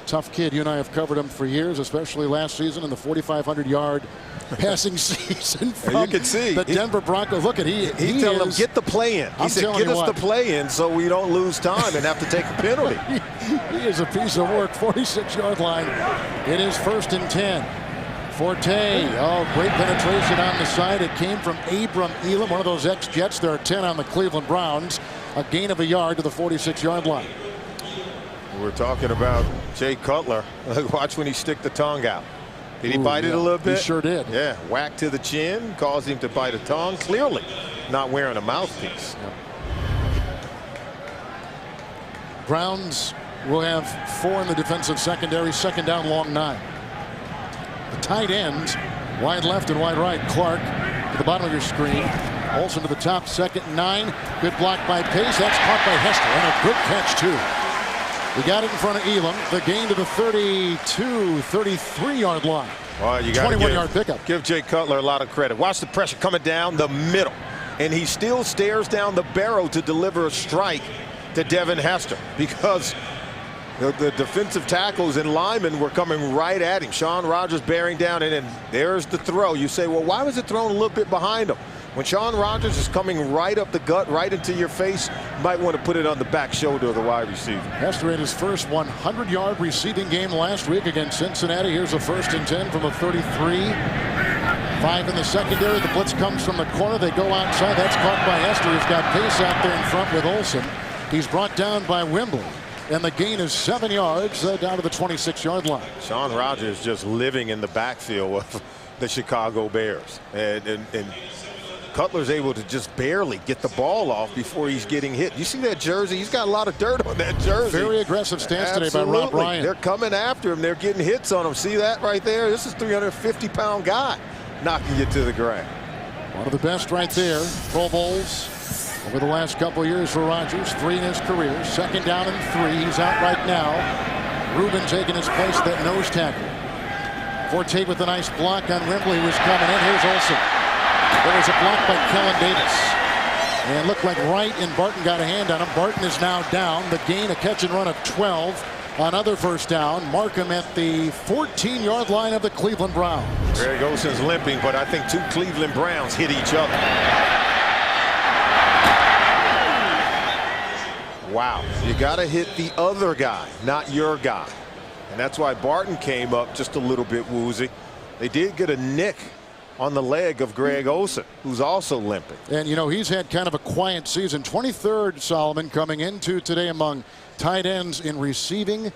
Tough kid. You and I have covered him for years, especially last season in the 4,500-yard passing season from you can see the Denver Broncos. Look at he telling them, get the play in. He said, get us the play in so we don't lose time and have to take a penalty. He is a piece of work. 46-yard line. It is 1st and 10. Forte, great penetration on the side. It came from Abram Elam, one of those ex-Jets. There are 10 on the Cleveland Browns. A gain of a yard to the 46-yard line. We're talking about Jay Cutler. Watch when he stick the tongue out. Did he bite it a little bit? He sure did. Yeah, whack to the chin, caused him to bite a tongue. Clearly not wearing a mouthpiece. Yeah. Browns will have 4 in the defensive secondary. 2nd down, long 9. The tight ends, wide left and wide right. Clark to the bottom of your screen. Olsen to the top, 2nd and 9. Good block by Pace. That's caught by Hester, and a good catch too. He got it in front of Elam. The gain to the 33-yard line. Well, you got 21-yard pickup. Give Jay Cutler a lot of credit. Watch the pressure coming down the middle. And he still stares down the barrel to deliver a strike to Devin Hester because the defensive tackles and linemen were coming right at him. Shaun Rogers bearing down, and then there's the throw. You say, well, why was it thrown a little bit behind him? When Shaun Rogers is coming right up the gut, right into your face, you might want to put it on the back shoulder of the wide receiver. Hester had his first 100-yard receiving game last week against Cincinnati. Here's a 1st and 10 from the 33. 5 in the secondary. The blitz comes from the corner. They go outside. That's caught by Hester. He's got pace out there in front with Olsen. He's brought down by Wimbley. And the gain is 7 yards down to the 26-yard line. Shaun Rogers just living in the backfield of the Chicago Bears. And Cutler's able to just barely get the ball off before he's getting hit. You see that jersey? He's got a lot of dirt on that jersey. Very aggressive stance today by Rob Ryan. They're coming after him. They're getting hits on him. See that right there? This is a 350-pound guy knocking you to the ground. One of the best right there. Pro Bowls over the last couple of years for Rogers. 3 in his career. 2nd down and 3. He's out right now. Rubin taking his place at that nose tackle. Forte with a nice block on Wimbley, who was coming in. Here's Olsen. There was a block by Kellen Davis. And looked like Wright and Barton got a hand on him. Barton is now down. The gain, a catch and run of 12. Another 1st down. Markham at the 14-yard line of the Cleveland Browns. Greg Olsen's limping, but I think 2 Cleveland Browns hit each other. Wow. You got to hit the other guy, not your guy. And that's why Barton came up just a little bit woozy. They did get a nick on the leg of Greg Olsen, who's also limping. And, you know, he's had kind of a quiet season. 23rd, Solomon, coming into today among tight ends in receiving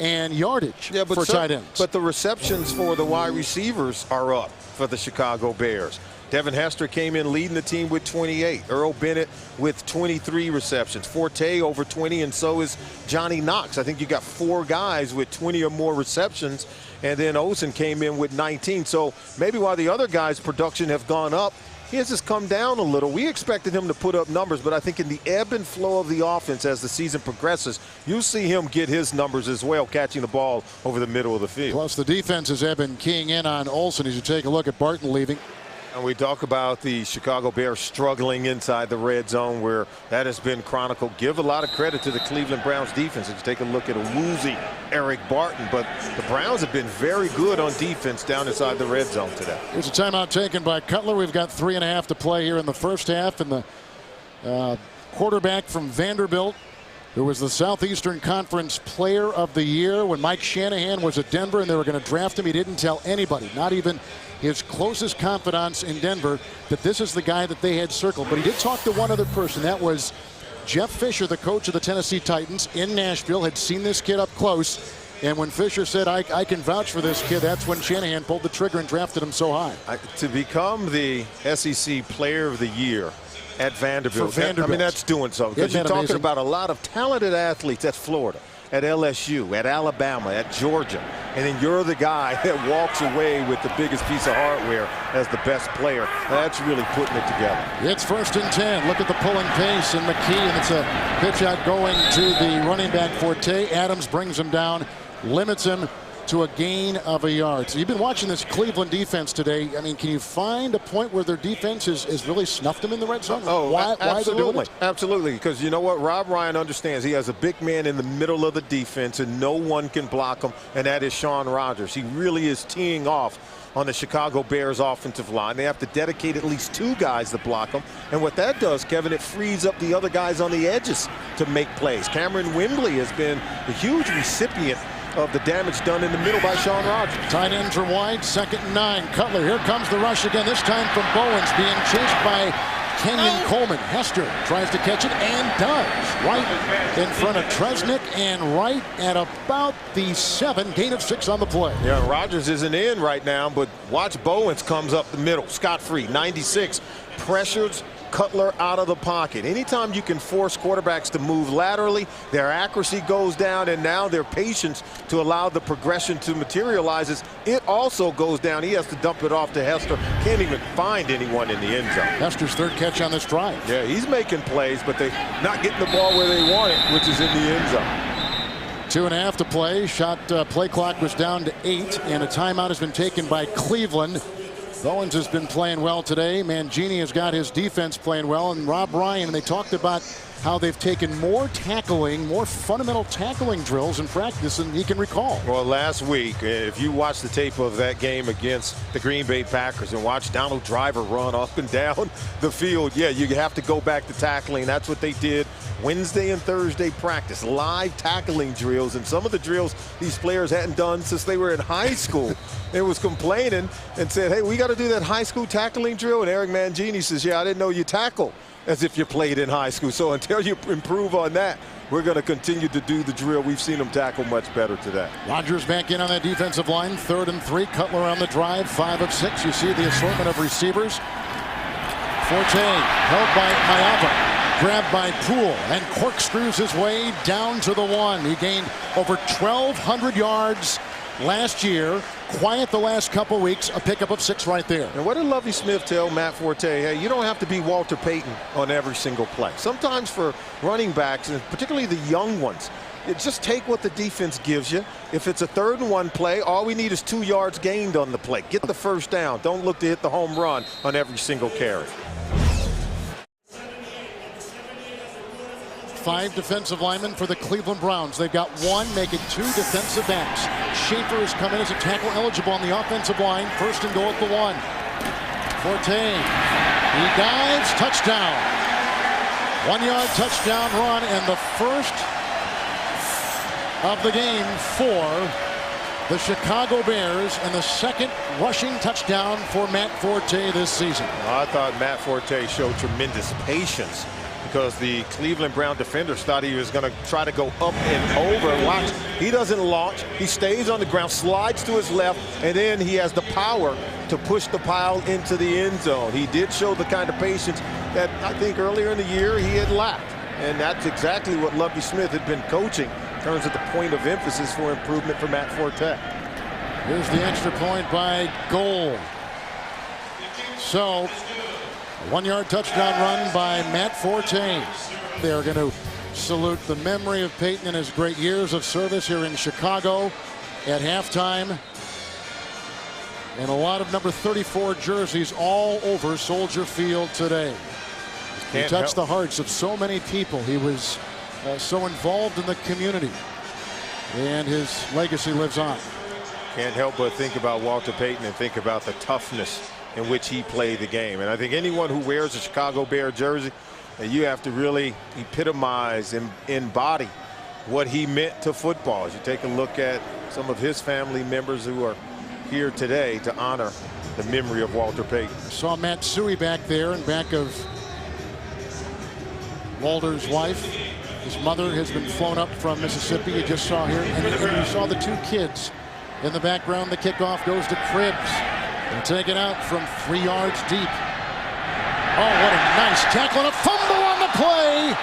and yardage for tight ends. But the receptions for the wide receivers are up for the Chicago Bears. Devin Hester came in leading the team with 28. Earl Bennett with 23 receptions. Forte over 20, and so is Johnny Knox. I think you got 4 guys with 20 or more receptions, and then Olsen came in with 19. So maybe while the other guys' production have gone up, his has come down a little. We expected him to put up numbers, but I think in the ebb and flow of the offense as the season progresses, you'll see him get his numbers as well, catching the ball over the middle of the field. Plus, the defenses have been keying in on Olsen as you take a look at Barton leaving. And we talk about the Chicago Bears struggling inside the red zone, where that has been chronicled. Give a lot of credit to the Cleveland Browns defense. If you take a look at a woozy Eric Barton, but the Browns have been very good on defense down inside the red zone today. Here's a timeout taken by Cutler. We've got 3.5 to play here in the 1st half, and the quarterback from Vanderbilt, who was the Southeastern Conference Player of the Year when Mike Shanahan was at Denver and they were going to draft him. He didn't tell anybody, not even his closest confidants in Denver, that this is the guy that they had circled. But he did talk to one other person. That was Jeff Fisher, the coach of the Tennessee Titans in Nashville, had seen this kid up close. And when Fisher said, I can vouch for this kid, that's when Shanahan pulled the trigger and drafted him so high. To become the SEC Player of the Year at Vanderbilt. I mean, that's doing something, because you're talking about a lot of talented athletes at Florida, at LSU, at Alabama, at Georgia, and then you're the guy that walks away with the biggest piece of hardware as the best player. That's really putting it together. It's 1st and 10. Look at the pulling pace and the key, and it's a pitch out going to the running back Forte. Adams brings him down, limits him to a gain of a yard. So you've been watching this Cleveland defense today. I mean, can you find a point where their defense has really snuffed them in the red zone? Why they're doing it? Absolutely, because you know what? Rob Ryan understands he has a big man in the middle of the defense and no one can block him, and that is Shaun Rogers. He really is teeing off on the Chicago Bears offensive line. They have to dedicate at least 2 guys to block them. And what that does, Kevin, it frees up the other guys on the edges to make plays. Cameron Wimbley has been a huge recipient of the damage done in the middle by Shaun Rogers. Tight ends are wide, 2nd and 9. Cutler, here comes the rush again, this time from Bowens, being chased by Kenyon Coleman. Hester tries to catch it and does. Right in front of Tresnick and right at about the 7. Gain of 6 on the play. Yeah, Rogers isn't in right now, but watch Bowens comes up the middle. Scot-free, 96. Pressures Cutler out of the pocket. Anytime you can force quarterbacks to move laterally, their accuracy goes down, and now their patience to allow the progression to materialize, it also goes down. He has to dump it off to Hester. Can't even find anyone in the end zone. Hester's 3rd catch on this drive. Yeah, he's making plays, but they're not getting the ball where they want it, which is in the end zone. 2.5 to play. Play clock was down to 8, and a timeout has been taken by Cleveland. Bowens has been playing well today. Mangini has got his defense playing well, and Rob Ryan, they talked about how they've taken more fundamental tackling drills in practice than he can recall. Well, last week, if you watch the tape of that game against the Green Bay Packers and watch Donald Driver run up and down the field, yeah, you have to go back to tackling. That's what they did Wednesday and Thursday practice, live tackling drills, and some of the drills these players hadn't done since they were in high school. They was complaining and said, hey, we got to do that high school tackling drill. And Eric Mangini says, yeah, I didn't know you tackle as if you played in high school. So until you improve on that, we're going to continue to do the drill. We've seen them tackle much better today. Rodgers back in on that defensive line. 3rd and 3. Cutler on the drive. 5 of 6. You see the assortment of receivers. Forte held by Mayava. Grabbed by Poole and corkscrews his way down to the 1. He gained over 1,200 yards last year. Quiet the last couple weeks. A pickup of 6 right there. And what did Lovie Smith tell Matt Forte? Hey, you don't have to be Walter Payton on every single play. Sometimes for running backs, and particularly the young ones, just take what the defense gives you. If it's a 3rd and 1 play, all we need is 2 yards gained on the play. Get the first down. Don't look to hit the home run on every single carry. 5 defensive linemen for the Cleveland Browns. They've got 1, make it 2 defensive backs. Schaefer has come in as a tackle eligible on the offensive line. 1st and goal at the 1. Forte. He dives. Touchdown. 1-yard touchdown run, and the first of the game for the Chicago Bears, and the 2nd rushing touchdown for Matt Forte this season. I thought Matt Forte showed tremendous patience, because the Cleveland Brown defenders thought he was going to try to go up and over. Watch, he doesn't launch. He stays on the ground, slides to his left, and then he has the power to push the pile into the end zone. He did show the kind of patience that I think earlier in the year he had lacked. And that's exactly what Lovie Smith had been coaching in terms of the point of emphasis for improvement for Matt Forte. Here's the extra point by Gold. So, a 1-yard touchdown run by Matt Forte. They're going to salute the memory of Peyton and his great years of service here in Chicago at halftime. And a lot of number 34 jerseys all over Soldier Field today. He touched the hearts of so many people. He was so involved in the community, and his legacy lives on. Can't help but think about Walter Payton and think about the toughness in which he played the game. And I think anyone who wears a Chicago Bear jersey, you have to really epitomize and embody what he meant to football. As you take a look at some of his family members who are here today to honor the memory of Walter Payton. Saw Matt Suhey back there in back of Walter's wife. His mother has been flown up from Mississippi. You just saw here, and you saw the 2 kids in the background. The kickoff goes to Cribbs. And take it out from 3 yards deep. Oh, what a nice tackle and a fumble on the play.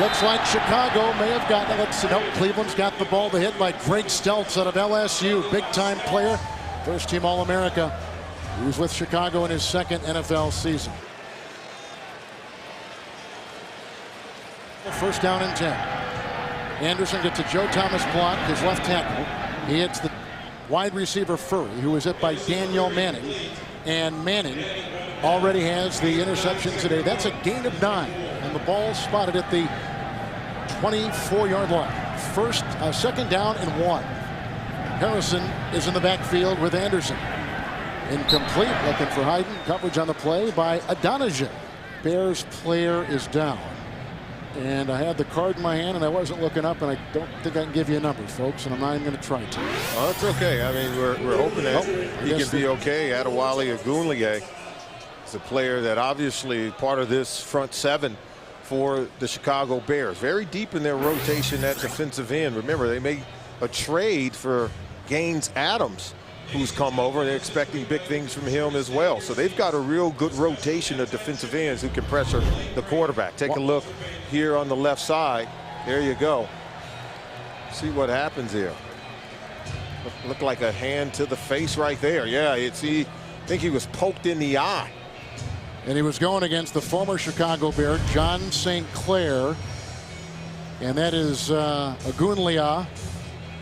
Looks like Chicago may have gotten it. Let's see. Nope, Cleveland's got the ball. The hit by Greg Stelz out of LSU. Big-time player. First-team All-America. He was with Chicago in his 2nd NFL season. First down and 10. Anderson gets a Joe Thomas block, his left tackle. He hits the wide receiver Furry, who was hit by Daniel Manning. And Manning already has the interception today. That's a gain of 9. And the ball spotted at the 24-yard line. 2nd down and 1. Harrison is in the backfield with Anderson. Incomplete, looking for Hayden. Coverage on the play by Adonijah. Bears player is down. And I had the card in my hand, and I wasn't looking up, and I don't think I can give you a number, folks, and I'm not even going to try to. Oh, it's okay. I mean, we're hoping that he can be okay. Adewale Ogunleye is a player that obviously is part of this front 7 for the Chicago Bears. Very deep in their rotation at defensive end. Remember, they made a trade for Gaines Adams, who's come over, and they're expecting big things from him as well. So they've got a real good rotation of defensive ends who can pressure the quarterback. Take a look here on the left side. There you go. See what happens here. Look like a hand to the face right there. Yeah, I think he was poked in the eye. And he was going against the former Chicago Bear, John St. Clair. and that is Ogunleye,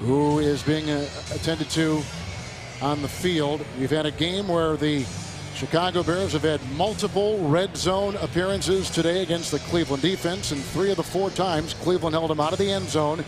who is being attended to on the field. We've had a game where the Chicago Bears have had multiple red zone appearances today against the Cleveland defense, and 3 of the 4 times Cleveland held them out of the end zone,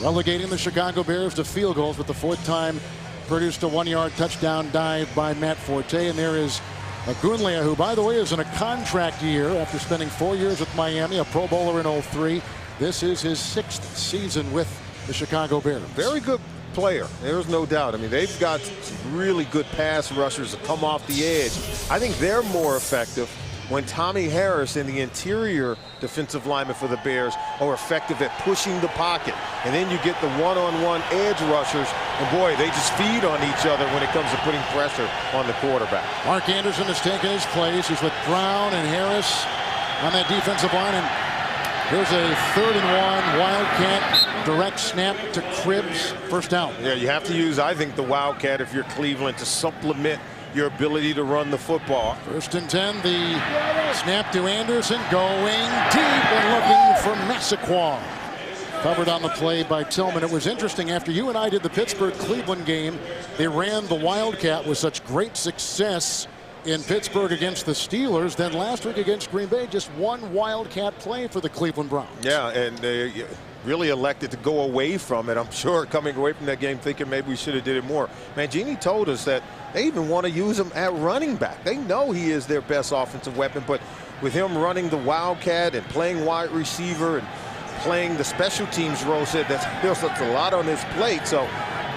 relegating the Chicago Bears to field goals, with the 4th time produced a 1-yard touchdown dive by Matt Forte. And there is Ogunleye, who, by the way, is in a contract year after spending 4 years with Miami, a Pro Bowler in 03. This is his 6th season with the Chicago Bears. Very good player, there's no doubt. I mean, they've got some really good pass rushers that come off the edge. I think they're more effective when Tommy Harris and the interior defensive linemen for the Bears are effective at pushing the pocket. And then you get the one-on-one edge rushers, and boy, they just feed on each other when it comes to putting pressure on the quarterback. Mark Anderson has taken his place. He's with Brown and Harris on that defensive line. And here's a 3rd and 1 Wildcat direct snap to Cribbs. First down. Yeah, you have to use, I think, the Wildcat if you're Cleveland to supplement your ability to run the football. 1st and 10. The snap to Anderson, going deep and looking for Massaquoi. Covered on the play by Tillman. It was interesting, after you and I did the Pittsburgh-Cleveland game, they ran the Wildcat with such great success in Pittsburgh against the Steelers. Then last week against Green Bay, just 1 Wildcat play for the Cleveland Browns. Yeah, and they really elected to go away from it. I'm sure coming away from that game thinking maybe we should have did it more. Mangini told us that they even want to use him at running back. They know he is their best offensive weapon, but with him running the Wildcat and playing wide receiver and playing the special teams role, said that there's a lot on his plate, so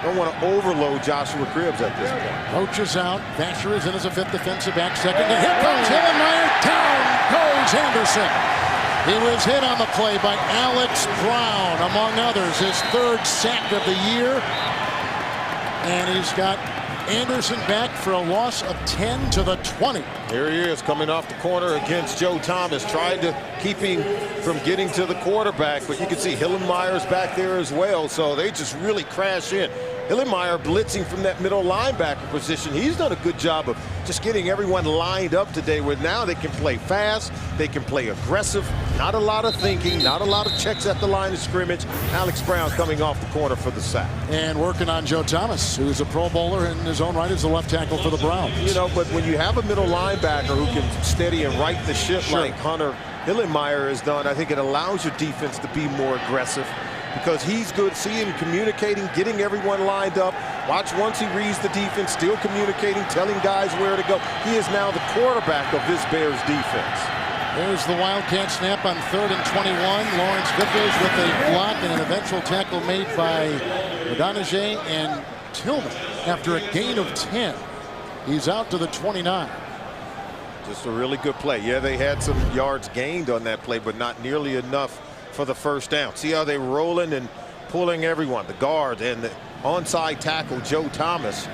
don't want to overload Joshua Cribbs at this point. Roach is out. Vasher is in as a 5th defensive back. 2nd, and here comes Hillenmeyer. Down goes Anderson. He was hit on the play by Alex Brown, among others, his 3rd sack of the year. And he's got Anderson back for a loss of 10 to the 20. Here he is coming off the corner against Joe Thomas, trying to keep him from getting to the quarterback, but you can see Hillenmeyer's back there as well, so they just really crash in. Hillenmeyer blitzing from that middle linebacker position. He's done a good job of just getting everyone lined up today, where now they can play fast, they can play aggressive, not a lot of thinking, not a lot of checks at the line of scrimmage. Alex Brown coming off the corner for the sack. And working on Joe Thomas, who's a Pro Bowler in his own right as the left tackle for the Browns. You know, but when you have a middle linebacker who can steady and right the ship like Hunter Hillenmeyer has done, I think it allows your defense to be more aggressive, because he's good seeing, communicating, getting everyone lined up. Watch, once he reads the defense, still communicating, telling guys where to go. He is now the quarterback of this Bears defense. There's the Wildcat snap on 3rd and 21. Lawrence Vickers with a block and an eventual tackle made by O'Donoghue and Tillman after a gain of 10. He's out to the 29. Just a really good play. Yeah, they had some yards gained on that play, but not nearly enough for the 1st down. See how they're rolling and pulling everyone, the guard and the onside tackle Joe Thomas,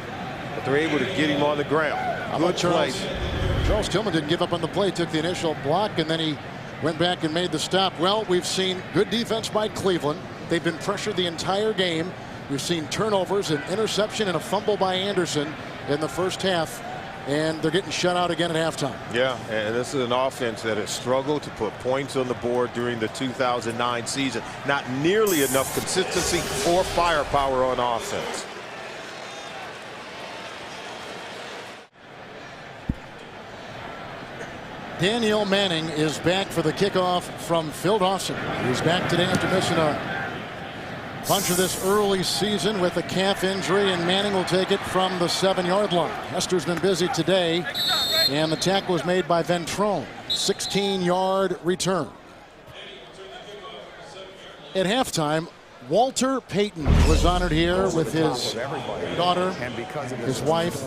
but they're able to get him on the ground. Good play. Charles Tillman didn't give up on the play, took the initial block, and then he went back and made the stop. Well, we've seen good defense by Cleveland. They've been pressured the entire game. We've seen turnovers, an interception, and a fumble by Anderson in the 1st half, and they're getting shut out again at halftime. Yeah, and this is an offense that has struggled to put points on the board during the 2009 season. Not nearly enough consistency or firepower on offense. Daniel Manning is back for the kickoff from Phil Dawson. He's back today after missing a bunch of this early season with a calf injury, and Manning will take it from the 7-yard line. Hester's been busy today, and the tackle was made by Ventrone. 16-yard return. At halftime, Walter Payton was honored here with his daughter, his wife,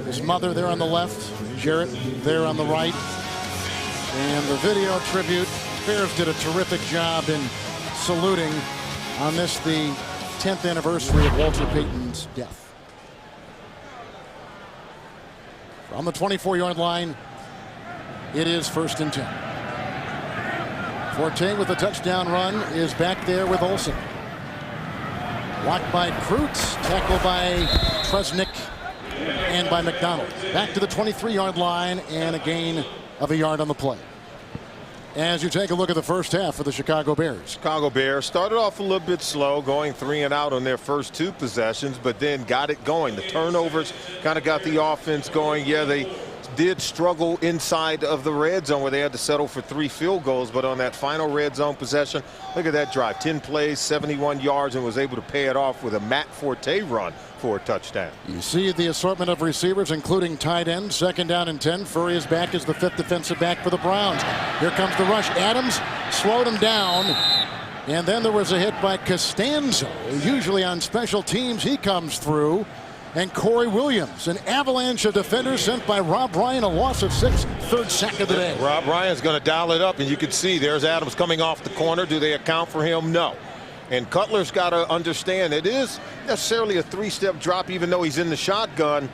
his mother there on the left, Jarrett there on the right. And the video tribute, Bears did a terrific job in saluting on this, the 10th anniversary of Walter Payton's death. From the 24-yard line, it is 1st and 10. Forte with a touchdown run is back there with Olsen. Blocked by Kreutz, tackled by Tresnick and by McDonald. Back to the 23-yard line, and a gain of a yard on the play. as you take a look at the first half for the Chicago Bears. Chicago Bears started off a little bit slow, going 3 and out on their first 2 possessions, but then got it going. The turnovers kind of got the offense going. Yeah, they did struggle inside of the red zone where they had to settle for 3 field goals, but on that final red zone possession, look at that drive. 10 plays, 71 yards, and was able to pay it off with a Matt Forte run for a touchdown. You see the assortment of receivers, including tight ends. 2nd down and 10. Furry is back as the 5th defensive back for the Browns. Here comes the rush. Adams slowed him down. And then there was a hit by Costanzo. Usually on special teams, he comes through. And Corey Williams, an avalanche of defenders sent by Rob Ryan, a loss of 6, 3rd sack of the day. Rob Ryan's going to dial it up, and you can see there's Adams coming off the corner. Do they account for him? No. And Cutler's got to understand it is necessarily a 3-step drop, even though he's in the shotgun.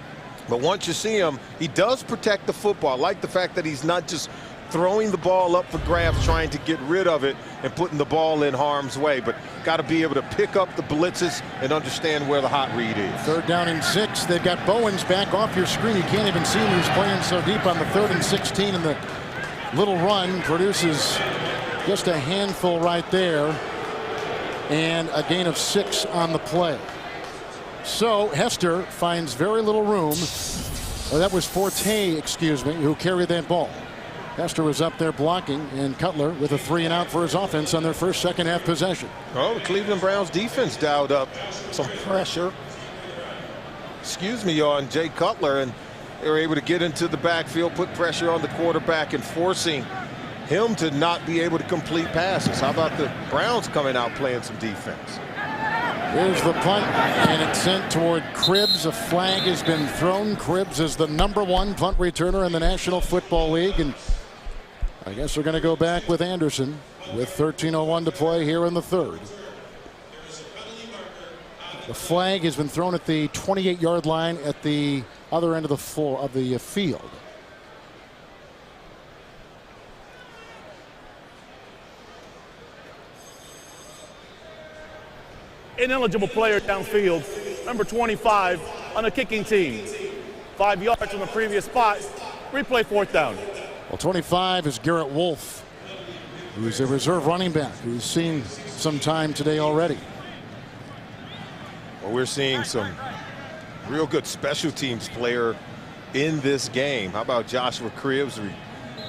But once you see him, he does protect the football. I like the fact that he's not just throwing the ball up for grabs, trying to get rid of it and putting the ball in harm's way, but got to be able to pick up the blitzes and understand where the hot read is. 3rd down and 6. They've got Bowens back off your screen. You can't even see him. He's playing so deep on the 3rd and 16, and the little run produces just a handful right there and a gain of 6 on the play. So Hester finds very little room. Oh, that was Forte, excuse me, who carried that ball. Hester was up there blocking, and Cutler with a 3 and out for his offense on their first second half possession. Oh, the Cleveland Browns defense dialed up some pressure, on Jay Cutler, and they were able to get into the backfield, put pressure on the quarterback, and forcing him to not be able to complete passes. How about the Browns coming out playing some defense? Here's the punt, and it's sent toward Cribbs. A flag has been thrown. Cribbs is the #1 punt returner in the National Football League, and I guess we're going to go back with Anderson with 13:01 to play here in the 3rd. The flag has been thrown at the 28-yard line at the other end of the floor of the field. Ineligible player downfield, number 25 on a kicking team. 5 yards from the previous spot. Replay 4th down. Well, 25 is Garrett Wolf, who's a reserve running back who's seen some time today already. Well, we're seeing some real good special teams player in this game. How about Joshua Cribbs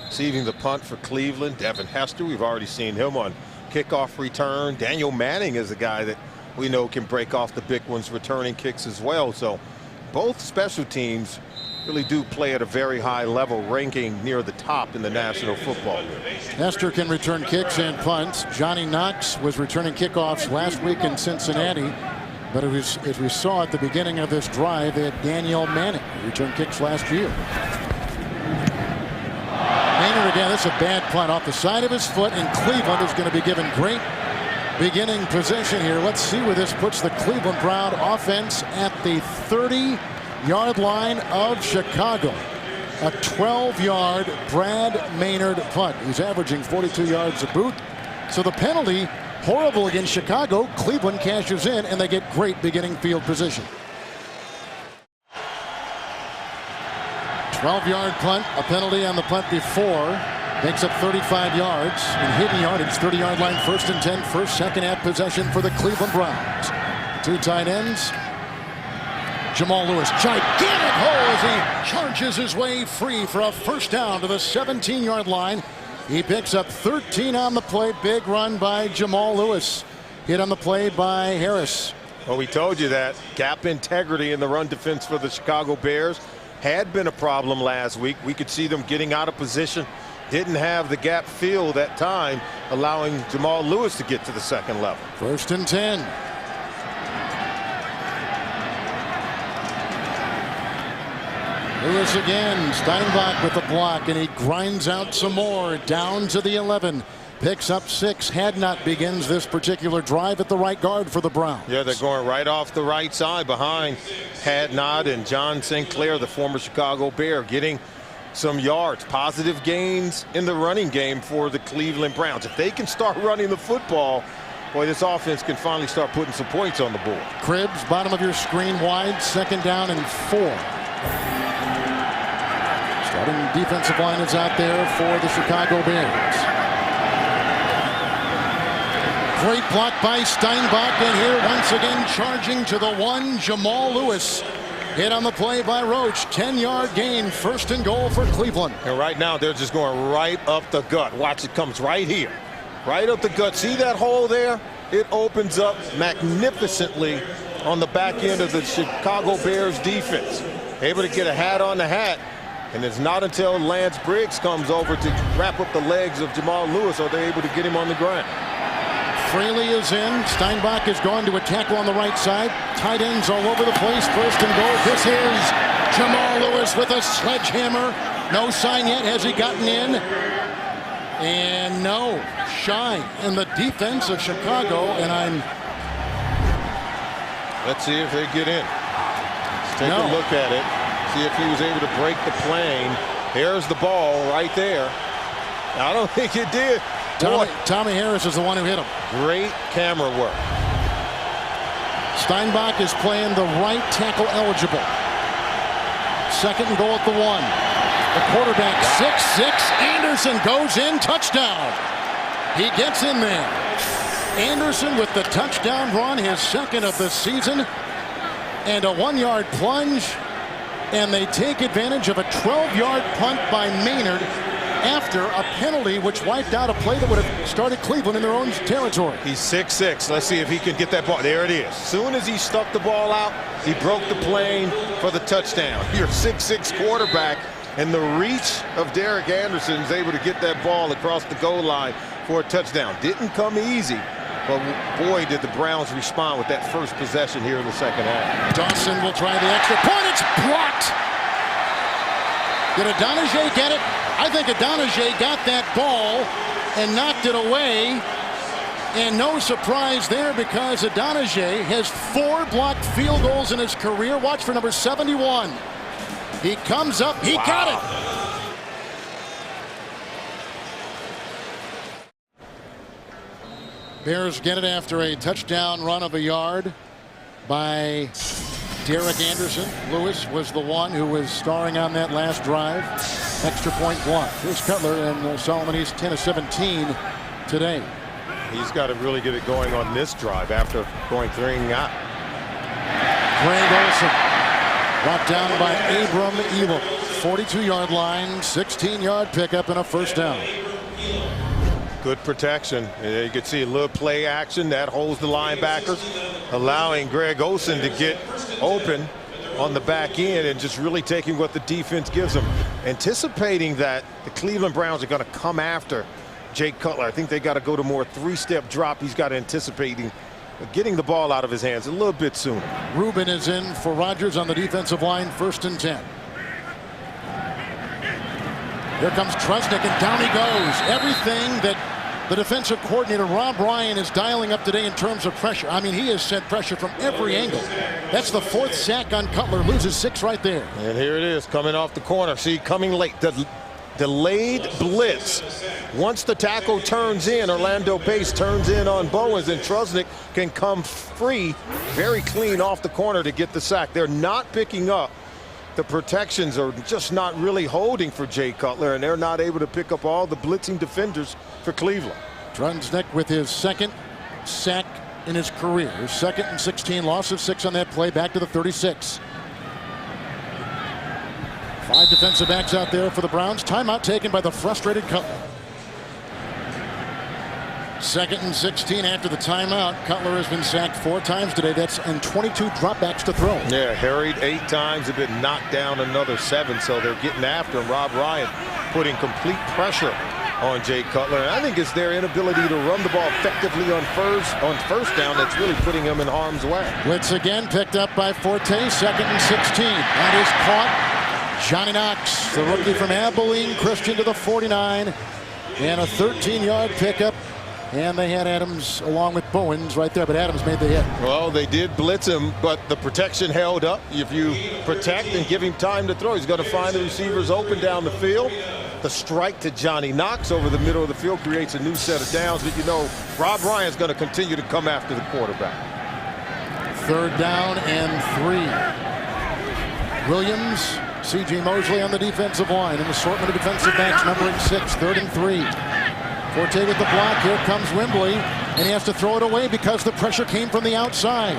receiving the punt for Cleveland? Devin Hester, we've already seen him on kickoff return. Daniel Manning is a guy that we know can break off the big ones, returning kicks as well. So both special teams really do play at a very high level, ranking near the top in the National Football League. Hester can return kicks and punts. Johnny Knox was returning kickoffs last week in Cincinnati, but as we saw at the beginning of this drive, they had Daniel Manning return kicks last year. Maynard again. That's a bad punt off the side of his foot, and Cleveland is going to be given great beginning possession here. Let's see where this puts the Cleveland Brown offense at the 30-yard line of Chicago. A 12-yard Brad Maynard punt. He's averaging 42 yards a boot. So the penalty, horrible against Chicago. Cleveland cashes in, and they get great beginning field position. 12-yard punt, a penalty on the punt before. Makes up 35 yards in hidden yardage. 30-yard line, 1st and 10, first, second half possession for the Cleveland Browns. 2 tight ends. Jamal Lewis, gigantic hole as he charges his way free for a 1st down to the 17-yard line. He picks up 13 on the play. Big run by Jamal Lewis. Hit on the play by Harris. Well, we told you that gap integrity in the run defense for the Chicago Bears had been a problem last week. We could see them getting out of position. Didn't have the gap filled at time, allowing Jamal Lewis to get to the 2nd level. 1st and 10. Lewis again. Steinbach with the block, and he grinds out some more. Down to the 11. Picks up 6. Hadnot begins this particular drive at the right guard for the Browns. Yeah, they're going right off the right side behind Hadnot and John Sinclair, the former Chicago Bear, getting some yards. Positive gains in the running game for the Cleveland Browns. If they can start running the football, boy, this offense can finally start putting some points on the board. Cribbs, bottom of your screen, wide, 2nd down and 4. Starting defensive line is out there for the Chicago Bears. Great block by Steinbach, and here once again charging to the one, Jamal Lewis. Hit on the play by Roach. 10-yard gain, 1st and goal for Cleveland. And right now they're just going right up the gut. Watch, it comes right here. Right up the gut. See that hole there? It opens up magnificently on the back end of the Chicago Bears defense. Able to get a hat on the hat. And it's not until Lance Briggs comes over to wrap up the legs of Jamal Lewis are they able to get him on the ground. Fraley is in. Steinbach is going to a tackle on the right side. Tight ends all over the place. 1st and goal. This is Jamal Lewis with a sledgehammer. No sign yet. Has he gotten in? And no. Shy in the defense of Chicago. And let's see if they get in. Let's take a look at it. See if he was able to break the plane. There's the ball right there. I don't think it did. Tommy Harris is the one who hit him. Great camera work. Steinbach is playing the right tackle eligible. 2nd and goal at the 1. The quarterback 6'6". Anderson goes in. Touchdown. He gets in there. Anderson with the touchdown run, his 2nd of the season. And a 1-yard plunge. And they take advantage of a 12-yard punt by Maynard after a penalty which wiped out a play that would have started Cleveland in their own territory. He's 6'6". Let's see if he can get that ball. There it is. As soon as he stuck the ball out, he broke the plane for the touchdown. Your 6'6" quarterback, and the reach of Derek Anderson is able to get that ball across the goal line for a touchdown. Didn't come easy, but boy, did the Browns respond with that first possession here in the 2nd half. Dawson will try the extra point. It's blocked. Did Adonijah get it? I think Adonijah got that ball and knocked it away. And no surprise there because Adonijah has 4 blocked field goals in his career. Watch for number 71. He comes up. He got it. Bears get it after a touchdown run of a yard by Derek Anderson. Lewis was the one who was starring on that last drive. Extra point block. Here's Cutler, and Solomon East 10 of 17 today. He's got to really get it going on this drive after going 3 and out. Greg Olsen brought down by Abram Elam. 42-yard line, 16-yard pickup, and a 1st down. Good protection. You can see a little play action that holds the linebackers, allowing Greg Olsen to get open on the back end and just really taking what the defense gives them. Anticipating that the Cleveland Browns are going to come after Jake Cutler. I think they got to go to more 3-step drop. He's got to anticipating getting the ball out of his hands a little bit sooner. Rubin is in for Rodgers on the defensive line, 1st and 10. Here comes Trusnick, and down he goes. Everything that the defensive coordinator, Rob Ryan, is dialing up today in terms of pressure. I mean, he has sent pressure from every angle. That's the 4th sack on Cutler. Loses 6 right there. And here it is, coming off the corner. See, coming late. The delayed blitz. Once the tackle turns in, Orlando Pace turns in on Bowens, and Trusnick can come free, very clean off the corner to get the sack. They're not picking up. The protections are just not really holding for Jay Cutler, and they're not able to pick up all the blitzing defenders for Cleveland. Trusnick with his 2nd sack in his career. His 2nd and 16, loss of 6 on that play, back to the 36. 5 defensive backs out there for the Browns. Timeout taken by the frustrated Cutler. 2nd and 16 after the timeout. Cutler has been sacked 4 times today. That's and 22 dropbacks to throw. Yeah, harried 8 times, have been knocked down another 7, so they're getting after him. Rob Ryan putting complete pressure on Jay Cutler. And I think it's their inability to run the ball effectively on first down that's really putting him in harm's way. Blitz again picked up by Forte. 2nd and 16. That is caught. Johnny Knox, the rookie from Abilene Christian, to the 49. And a 13-yard pickup. And they had Adams along with Bowens right there, but Adams made the hit. Well, they did blitz him, but the protection held up. If you protect and give him time to throw, he's going to find the receivers open down the field. The strike to Johnny Knox over the middle of the field creates a new set of downs. But you know, Rob Ryan's going to continue to come after the quarterback. 3rd down and 3. Williams, C.J. Mosley on the defensive line. An assortment of defensive backs numbering 6. 3rd and 3. Forte with the block. Here comes Wembley. And he has to throw it away because the pressure came from the outside.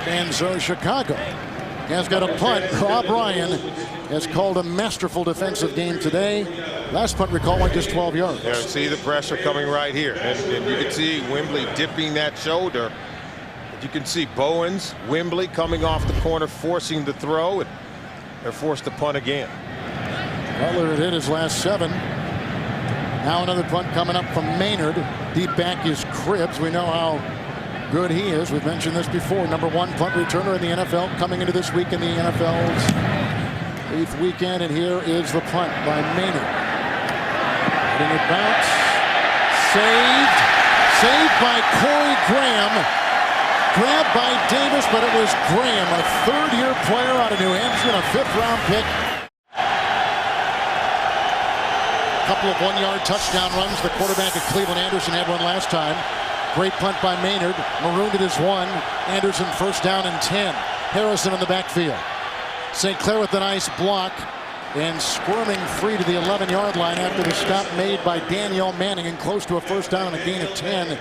And so Chicago has got a punt. Rob Ryan has called a masterful defensive game today. Last punt recall went just 12 yards. Yeah, see the pressure coming right here. And you can see Wembley dipping that shoulder. You can see Bowens, Wembley coming off the corner, forcing the throw, and they're forced to punt again. Butler had hit his last 7. Now another punt coming up from Maynard. Deep back is Cribbs. We know how good he is. We've mentioned this before. #1 punt returner in the NFL coming into this week in the NFL's 8th weekend. And here is the punt by Maynard. Letting it bounce. Saved. Saved by Corey Graham. Grabbed by Davis, but it was Graham, a third-year player out of New Hampshire, and a 5th-round pick. A couple of 1-yard touchdown runs. The quarterback at Cleveland, Anderson, had one last time. Great punt by Maynard. Marooned it as 1. Anderson first down and 10. Harrison in the backfield. St. Clair with a nice block. And squirming free to the 11-yard line after the stop made by Danielle Manning, and close to a first down and a gain of 10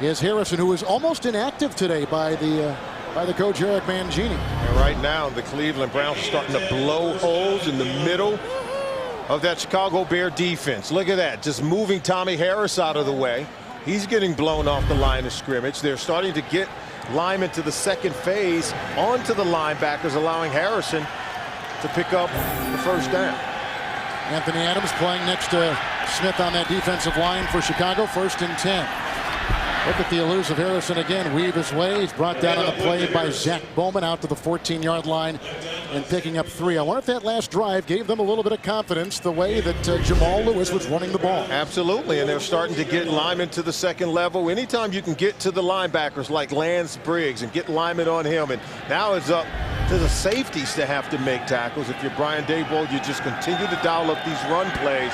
is Harrison, who was almost inactive today by the coach Eric Mangini. And right now the Cleveland Browns are starting to blow holes in the middle of that Chicago Bear defense. Look at that, just moving Tommy Harris out of the way. He's getting blown off the line of scrimmage. They're starting to get linemen to the second phase onto the linebackers, allowing Harrison to pick up the first down. Anthony Adams playing next to Smith on that defensive line for Chicago. 1st and 10. Look at the elusive Harrison again. Weave his way. He's brought down on the play by Zach Bowman out to the 14-yard line and picking up 3. I wonder if that last drive gave them a little bit of confidence the way that Jamal Lewis was running the ball. Absolutely, and they're starting to get linemen to the second level. Anytime you can get to the linebackers like Lance Briggs and get linemen on him, and now it's up to the safeties to have to make tackles. If you're Brian Daboll, you just continue to dial up these run plays.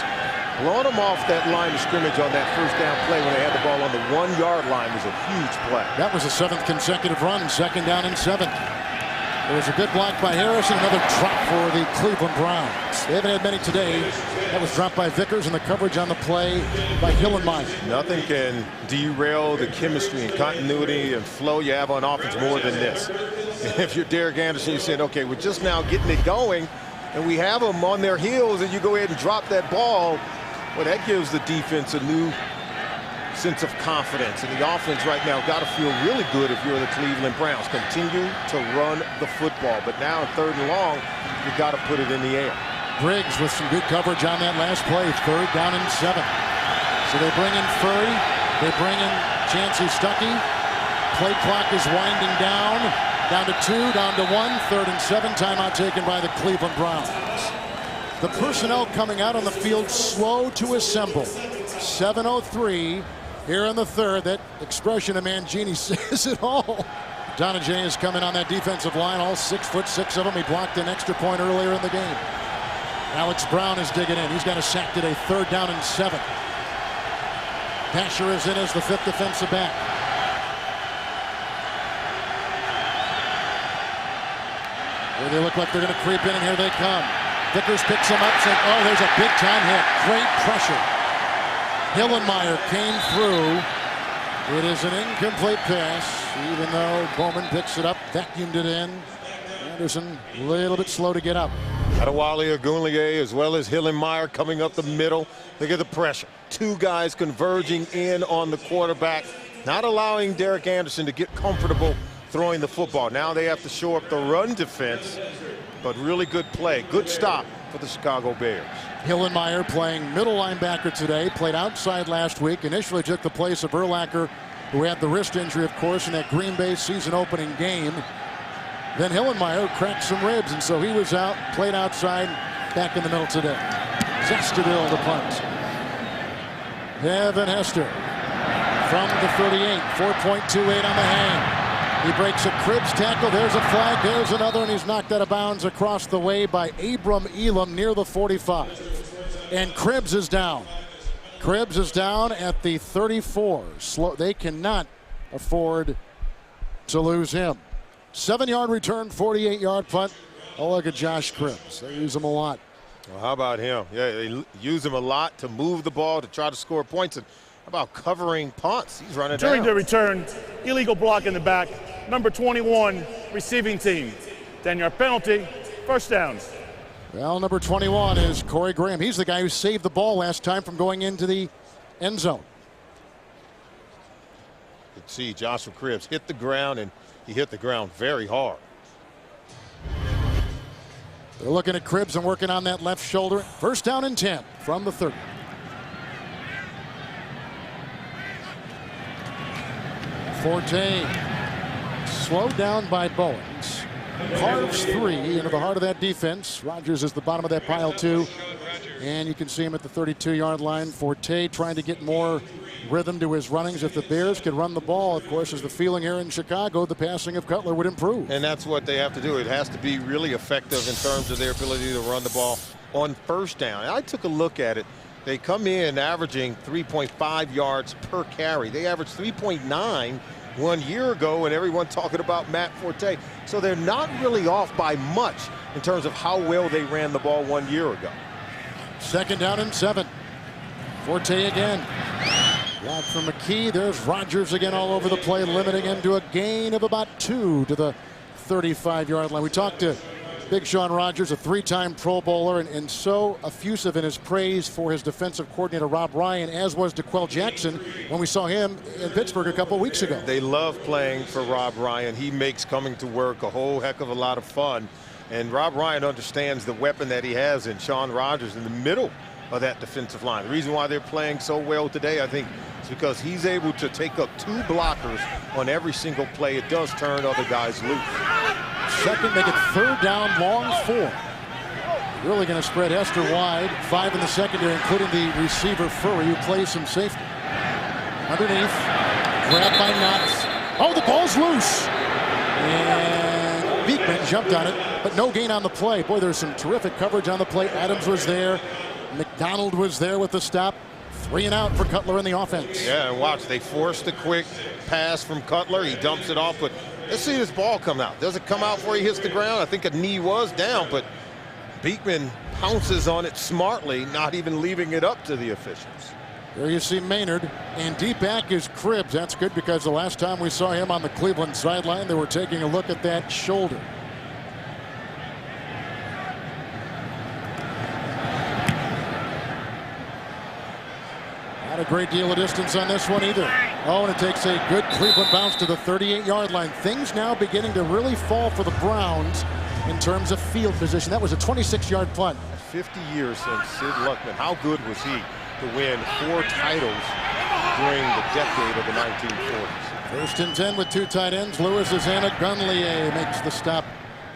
Blowing them off that line of scrimmage on that first down play when they had the ball on the 1-yard line was a huge play. That was a 7th consecutive run, 2nd down and 7. There was a good block by Harrison, another drop for the Cleveland Browns. They haven't had many today. That was dropped by Vickers, and the coverage on the play by Hillenmeyer. Nothing can derail the chemistry and continuity and flow you have on offense more than this. If you're Derek Anderson, you're saying, okay, we're just now getting it going, and we have them on their heels, and you go ahead and drop that ball. Well, that gives the defense a new sense of confidence, and the offense right now got to feel really good if you're the Cleveland Browns. Continue to run the football, but now in 3rd and long, you got to put it in the air. Briggs with some good coverage on that last play. 3rd down and 7. So they bring in Furry. They bring in Chancey Stuckey. Play clock is winding down. Down to 2, down to 1. 3rd and 7. Timeout taken by the Cleveland Browns. The personnel coming out on the field slow to assemble. 7:03 here in the 3rd. That expression of Mangini says it all. Donajay is coming on that defensive line, all 6'6" of them. He blocked an extra point earlier in the game. Alex Brown is digging in. He's got a sack today. 3rd down and 7. Pasher is in as the 5th defensive back. Here they look like they're going to creep in, and here they come. Vickers picks him up, saying, oh, there's a big-time hit. Great pressure. Hillenmeyer came through. It is an incomplete pass, even though Bowman picks it up, vacuumed it in. Anderson a little bit slow to get up. Adewale Ogunleye as well as Hillenmeyer coming up the middle. Look at the pressure. 2 guys converging in on the quarterback, not allowing Derek Anderson to get comfortable throwing the football. Now they have to show up the run defense, but really good play. Good stop for the Chicago Bears. Hillenmeyer playing middle linebacker today, played outside last week, initially took the place of Urlacher, who had the wrist injury, of course, in that Green Bay season opening game. Then Hillenmeyer cracked some ribs, and so he was out, played outside, back in the middle today. Zestadil the punt. Evan Hester from the 38, 4.28 on the hang. He breaks a Cribbs tackle. There's a flag. There's another, and he's knocked out of bounds across the way by Abram Elam near the 45. And Cribbs is down. Cribbs is down at the 34. They cannot afford to lose him. 7-yard return, 48-yard punt. Oh, look at Josh Cribbs. They use him a lot. Well, how about him? Yeah, they use him a lot to move the ball, to try to score points. And about covering punts? He's running During down. the return, illegal block in the back, number 21, receiving team. 10-yard penalty, first down. Well, number 21 is Corey Graham. He's the guy who saved the ball last time from going into the end zone. You can see Joshua Cribbs hit the ground, and he hit the ground very hard. They're looking at Cribbs and working on that left shoulder. First down and 10 from the 30. Forte slowed down by Bowens. Carves 3 into the heart of that defense. Rodgers is the bottom of that pile too. And you can see him at the 32-yard line. Forte trying to get more rhythm to his runnings. If the Bears could run the ball, of course, is the feeling here in Chicago, the passing of Cutler would improve. And that's what they have to do. It has to be really effective in terms of their ability to run the ball on first down. And I took a look at it. They come in averaging 3.5 yards per carry. They averaged 3.9 1 year ago, and everyone talking about Matt Forte. So they're not really off by much in terms of how well they ran the ball 1 year ago. Second down and 7. Forte again. Block from McKee. There's Rodgers again all over the play, limiting him to a gain of about 2 to the 35-yard line. We talked to Big Sean Rodgers, a 3-time Pro Bowler, and so effusive in his praise for his defensive coordinator, Rob Ryan, as was DeQuell Jackson when we saw him in Pittsburgh a couple weeks ago. They love playing for Rob Ryan. He makes coming to work a whole heck of a lot of fun. And Rob Ryan understands the weapon that he has in Sean Rodgers in the middle of that defensive line. The reason why they're playing so well today, I think, is because he's able to take up 2 blockers on every single play. It does turn other guys loose. Second, make it third down, long 4. Really going to spread Hester wide. 5 in the secondary, including the receiver Furry, who plays some safety. Underneath, grabbed by Knox. Oh, the ball's loose. And Beekman jumped on it, but no gain on the play. Boy, there's some terrific coverage on the play. Adams was there. McDonald was there with the stop. 3 and out for Cutler in the offense. Yeah, and watch, they forced a quick pass from Cutler. He dumps it off, but let's see this ball come out. Does it come out before he hits the ground? I think a knee was down, but Beekman pounces on it smartly, not even leaving it up to the officials. There you see Maynard, and deep back is Cribbs. That's good because the last time we saw him on the Cleveland sideline, they were taking a look at that shoulder. Not a great deal of distance on this one either. Oh, and it takes a good Cleveland bounce to the 38-yard line. Things now beginning to really fall for the Browns in terms of field position. That was a 26-yard punt. 50 years since Sid Luckman. How good was he to win 4 titles during the decade of the 1940s? First and 10 with 2 tight ends. Lewis is in. Agunleye makes the stop.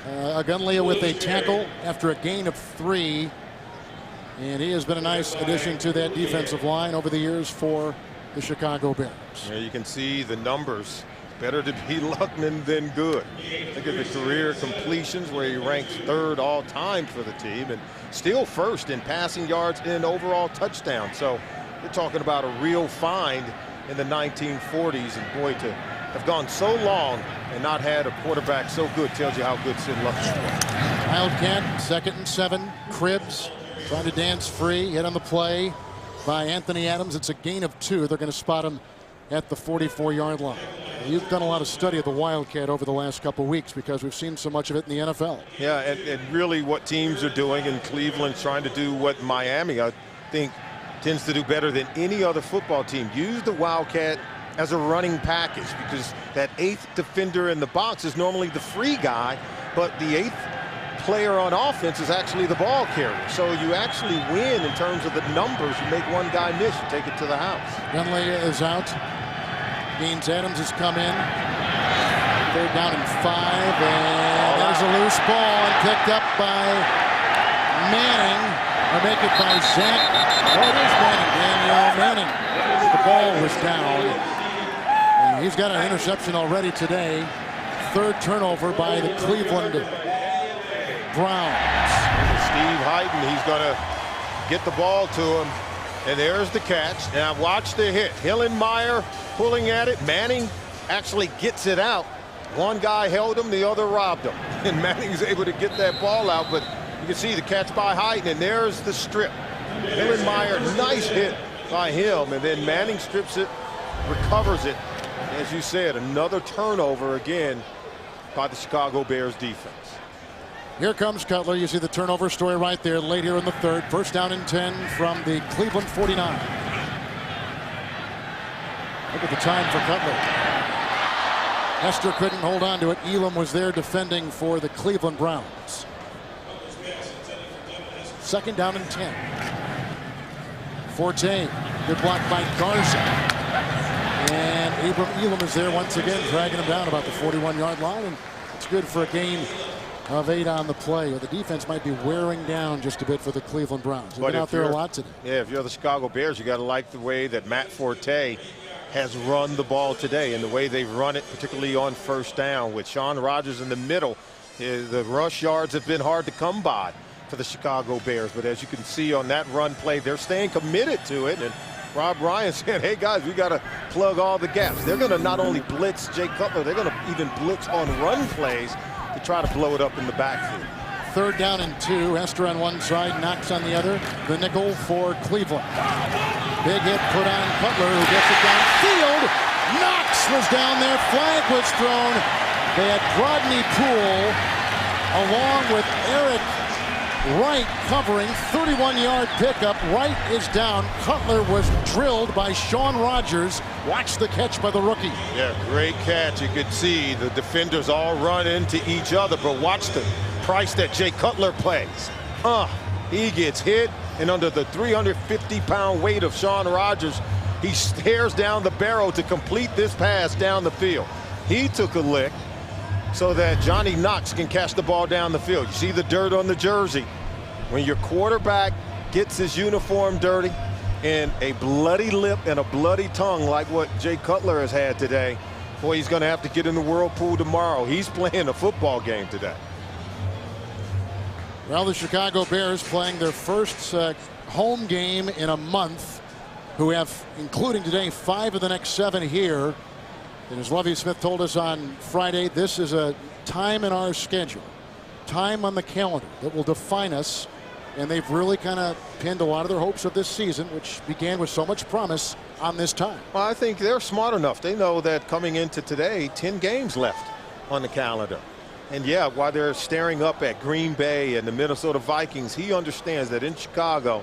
Agunleye with a tackle after a gain of 3. And he has been a nice addition to that defensive line over the years for the Chicago Bears. Yeah, you can see the numbers. Better to be Luckman than good. Look at the career completions where he ranks 3rd all time for the team and still 1st in passing yards and overall touchdowns. So we're talking about a real find in the 1940s. And boy, to have gone so long and not had a quarterback so good tells you how good Sid Luckman was. Wildcat, 2nd and 7. Cribbs trying to dance free. Hit on the play by Anthony Adams. It's a gain of 2. They're going to spot him at the 44-yard line. You've done a lot of study of the Wildcat over the last couple weeks because we've seen so much of it in the NFL. Yeah, and really what teams are doing, and Cleveland's trying to do what Miami, I think, tends to do better than any other football team. Use the Wildcat as a running package because that 8th defender in the box is normally the free guy, but the 8th player on offense is actually the ball carrier. So you actually win in terms of the numbers. You make one guy miss, you take it to the house. Agunleye is out. Gaines Adams has come in. 3rd down and 5. And there's a loose ball and picked up by Manning. Or make it by Zach. Oh, it is Manning. Danielle Manning. The ball was down. And he's got an interception already today. 3rd turnover by the Cleveland Browns. Steve Hyden, he's going to get the ball to him. And there's the catch. Now watch the hit. Hillenmeyer pulling at it. Manning actually gets it out. One guy held him, the other robbed him. And Manning's able to get that ball out, but you can see the catch by Hyden, and there's the strip. Hillenmeyer, nice hit by him, and then Manning strips it, recovers it. As you said, another turnover again by the Chicago Bears defense. Here comes Cutler. You see the turnover story right there late here in the third. First down and 10 from the Cleveland 49. Look at the time for Cutler. Hester couldn't hold on to it. Elam was there defending for the Cleveland Browns. Second down and 10. Forte. Good block by Garza. And Abram Elam is there once again, dragging him down about the 41-yard line. And it's good for a gain of 8 on the play. The defense might be wearing down just a bit for the Cleveland Browns. They've been out there a lot today. Yeah, if you're the Chicago Bears, you got to like the way that Matt Forte has run the ball today and the way they've run it, particularly on first down with Shaun Rogers in the middle. The rush yards have been hard to come by for the Chicago Bears, but as you can see on that run play, they're staying committed to it. And Rob Ryan said, hey guys, we got to plug all the gaps. They're going to not only blitz Jay Cutler, they're going to even blitz on run plays to try to blow it up in the backfield. Third down and 2. Hester on one side, Knox on the other. The nickel for Cleveland. Big hit put on Cutler, who gets it downfield. Knox was down there. Flag was thrown. They had Rodney Poole along with Eric Wright covering. 31-yard pickup. Wright is down. Cutler was drilled by Shaun Rogers. Watch the catch by the rookie. Yeah, great catch. You could see the defenders all run into each other, but watch the price that Jay Cutler plays. He gets hit, and under the 350-pound weight of Shaun Rogers, he stares down the barrel to complete this pass down the field. He took a lick so that Johnny Knox can catch the ball down the field. You see the dirt on the jersey. When your quarterback gets his uniform dirty and a bloody lip and a bloody tongue like what Jay Cutler has had today, boy, he's going to have to get in the whirlpool tomorrow. He's playing a football game today. Well, the Chicago Bears playing their first home game in a month, who have, including today, 5 of the next 7 here. And as Lovie Smith told us on Friday, this is a time in our schedule, time on the calendar that will define us. And they've really kind of pinned a lot of their hopes of this season, which began with so much promise, on this time. Well, I think they're smart enough. They know that coming into today, 10 games left on the calendar. And yeah, while they're staring up at Green Bay and the Minnesota Vikings, he understands that in Chicago,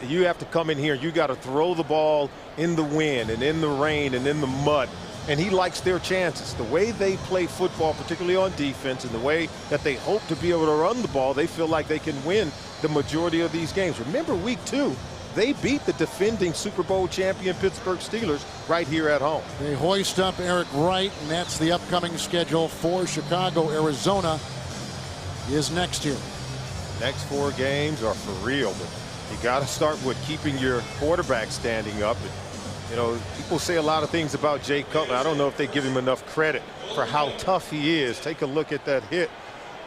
you have to come in here. You got to throw the ball in the wind and in the rain and in the mud. And he likes their chances. The way they play football, particularly on defense, and the way that they hope to be able to run the ball, they feel like they can win the majority of these games. Remember, week 2, they beat the defending Super Bowl champion Pittsburgh Steelers right here at home. They hoist up Eric Wright, and that's the upcoming schedule for Chicago. Arizona is next year. Next 4 games are for real, but you got to start with keeping your quarterback standing up. You know, people say a lot of things about Jay Cutler. I don't know if they give him enough credit for how tough he is. Take a look at that hit.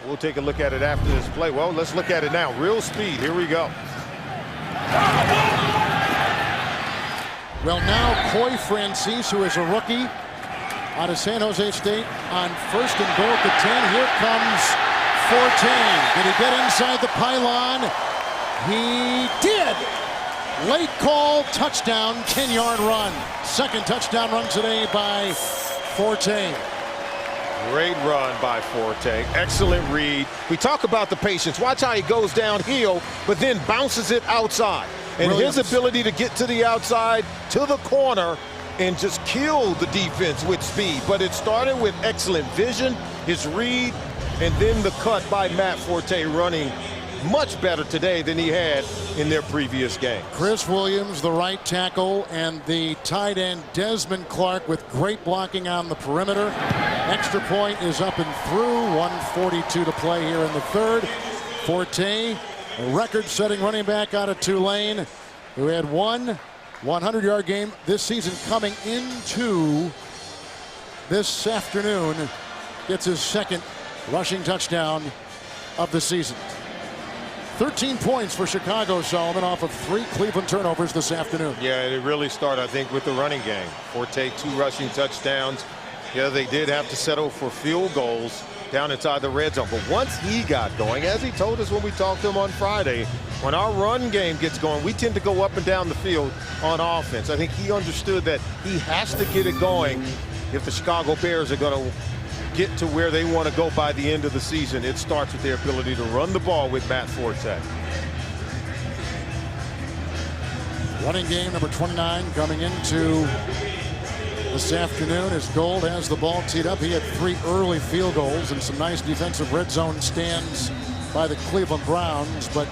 We'll take a look at it after this play. Well, let's look at it now. Real speed. Here we go. Well, now Coy Francis, who is a rookie out of San Jose State, on first and goal at the 10. Here comes Forte. Did he get inside the pylon? He did. Late call, touchdown, 10-yard run. Second touchdown run today by Forte. Great run by Forte. Excellent read. We talk about the patience. Watch how he goes downhill, but then bounces it outside. And Williams. His ability to get to the outside, to the corner, and just kill the defense with speed. But it started with excellent vision, his read, and then the cut by Matt Forte, running much better today than he had in their previous game. Chris Williams, the right tackle, and the tight end Desmond Clark with great blocking on the perimeter. Extra point is up and through. 1:42 to play here in the third. Forte, a record-setting running back out of Tulane, who had one 100-yard game this season, coming into this afternoon, gets his second rushing touchdown of the season. 13 points for Chicago, Solomon, off of 3 Cleveland turnovers this afternoon. Yeah, it really started, I think, with the running game. Forte, 2 rushing touchdowns. Yeah, they did have to settle for field goals down inside the red zone. But once he got going, as he told us when we talked to him on Friday, When our run game gets going, we tend to go up and down the field on offense. I think he understood that he has to get it going if the Chicago Bears are going to get to where they want to go by the end of the season. It starts with their ability to run the ball with Matt Forte. Running game number 29 coming into this afternoon as Gould has the ball teed up. He had 3 early field goals and some nice defensive red zone stands by the Cleveland Browns, but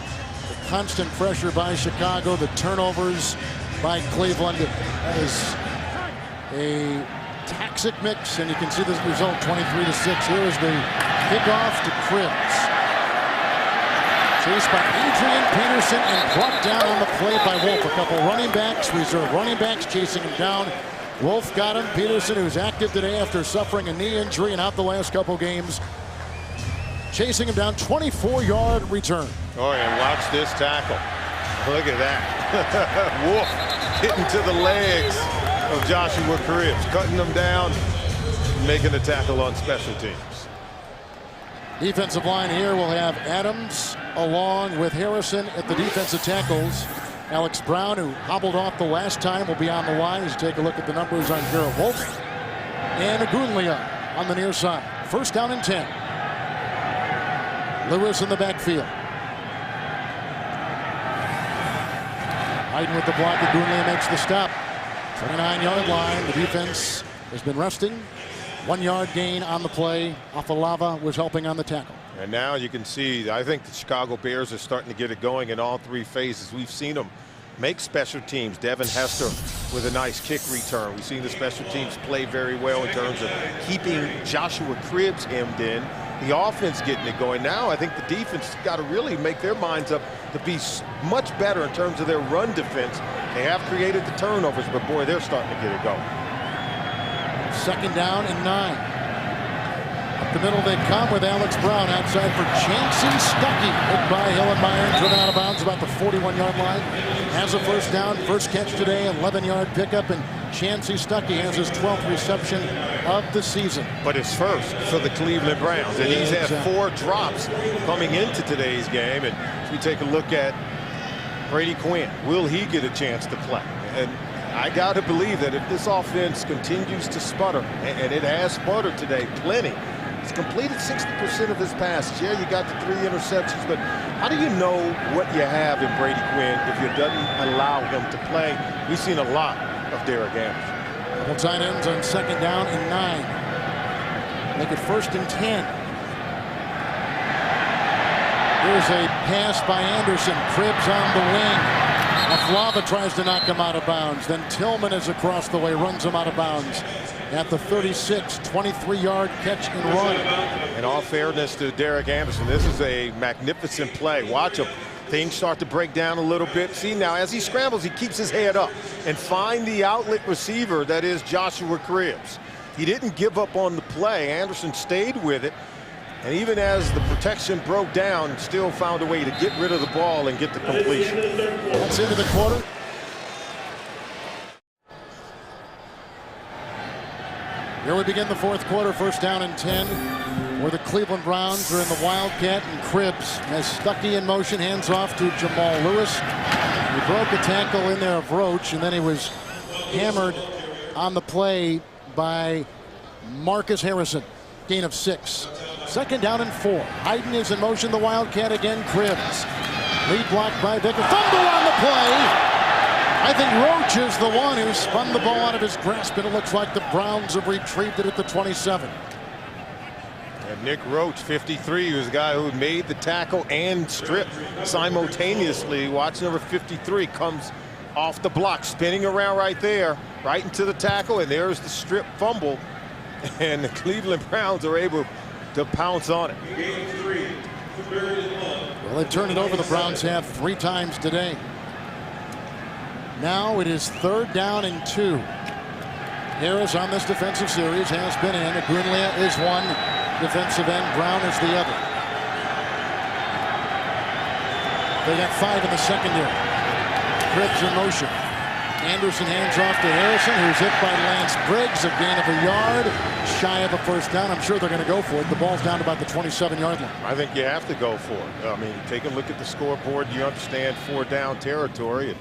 the constant pressure by Chicago, the turnovers by Cleveland is a toxic mix, and you can see the result 23-6. Here is the kickoff to Cribbs. Chased by Adrian Peterson and brought down on the play by Wolf. A couple running backs, reserve running backs chasing him down. Wolf got him. Peterson, who's active today after suffering a knee injury and out the last couple games, chasing him down. 24-yard return. Oh, and watch this tackle. Look at that. Wolf hitting to the legs of Joshua Cribbs, cutting them down, making the tackle on special teams. Defensive line here will have Adams along with Harrison at the defensive tackles. Alex Brown, who hobbled off the last time, will be on the line as you take a look at the numbers on Garrett Wolf. And Agunlia on the near side. First down and 10. Lewis in the backfield. Hayden with the block. Agunlia makes the stop. 29-yard line. The defense has been resting. 1 yard gain on the play. Afalava was helping on the tackle. And now you can see, I think the Chicago Bears are starting to get it going in all 3 phases. We've seen them make special teams. Devin Hester with a nice kick return. We've seen the special teams play very well in terms of keeping Joshua Cribbs hemmed in. The offense getting it going. Now I think the defense has got to really make their minds up to be much better in terms of their run defense. They have created the turnovers, but boy, they're starting to get it going. Second down and 9. Up the middle they come with Alex Brown outside for Chancey Stuckey. Hit by Hillenmeyer, driven out of bounds about the 41-yard line. Has a first down, first catch today, 11-yard pickup, and Chancey Stuckey has his 12th reception of the season. But it's first for the Cleveland Browns, and he's had 4 drops coming into today's game. And as we take a look at Brady Quinn, will he get a chance to play? And I got to believe that if this offense continues to sputter, and it has sputtered today plenty, he's completed 60% of his passes. Yeah, you got the 3 interceptions, but how do you know what you have in Brady Quinn if you doesn't allow him to play? We've seen a lot of Derek Anderson. Double tight ends on second down and 9. Make it first and 10. Here's a pass by Anderson. Cribbs on the wing. Afalava tries to knock him out of bounds. Then Tillman is across the way, runs him out of bounds at the 36. 23-yard catch and run. In all fairness to Derek Anderson, this is a magnificent play. Watch him. Things start to break down a little bit. See, now as he scrambles, he keeps his head up and find the outlet receiver that is Joshua Cribbs. He didn't give up on the play. Anderson stayed with it. And even as the protection broke down, still found a way to get rid of the ball and get the completion. That's into the quarter. Here we begin the fourth quarter. First down and 10. Where the Cleveland Browns are in the Wildcat, and Cribbs has Stuckey in motion, hands off to Jamal Lewis. He broke a tackle in there of Roach, and then he was hammered on the play by Marcus Harrison. Gain of 6. Second down and 4. Hayden is in motion, the Wildcat again. Cribbs. Lead block by Vicker. Fumble on the play. I think Roach is the one who spun the ball out of his grasp, and it looks like the Browns have retrieved it at the 27. And Nick Roach, 53, was the guy who made the tackle and strip simultaneously. Watch number 53 comes off the block, spinning around right there, right into the tackle, and there's the strip fumble. And the Cleveland Browns are able to pounce on it. Well, they turned it over. The Browns have 3 times today. Now it is third down and 2. Harris on this defensive series has been in. Agunlia is one defensive end. Brown is the other. They got 5 in the secondary. Cribbs in motion. Anderson hands off to Harrison, who's hit by Lance Briggs, a gain of a yard, shy of a first down. I'm sure they're going to go for it. The ball's down to about the 27-yard line. I think you have to go for it. I mean, take a look at the scoreboard. You understand 4-down territory.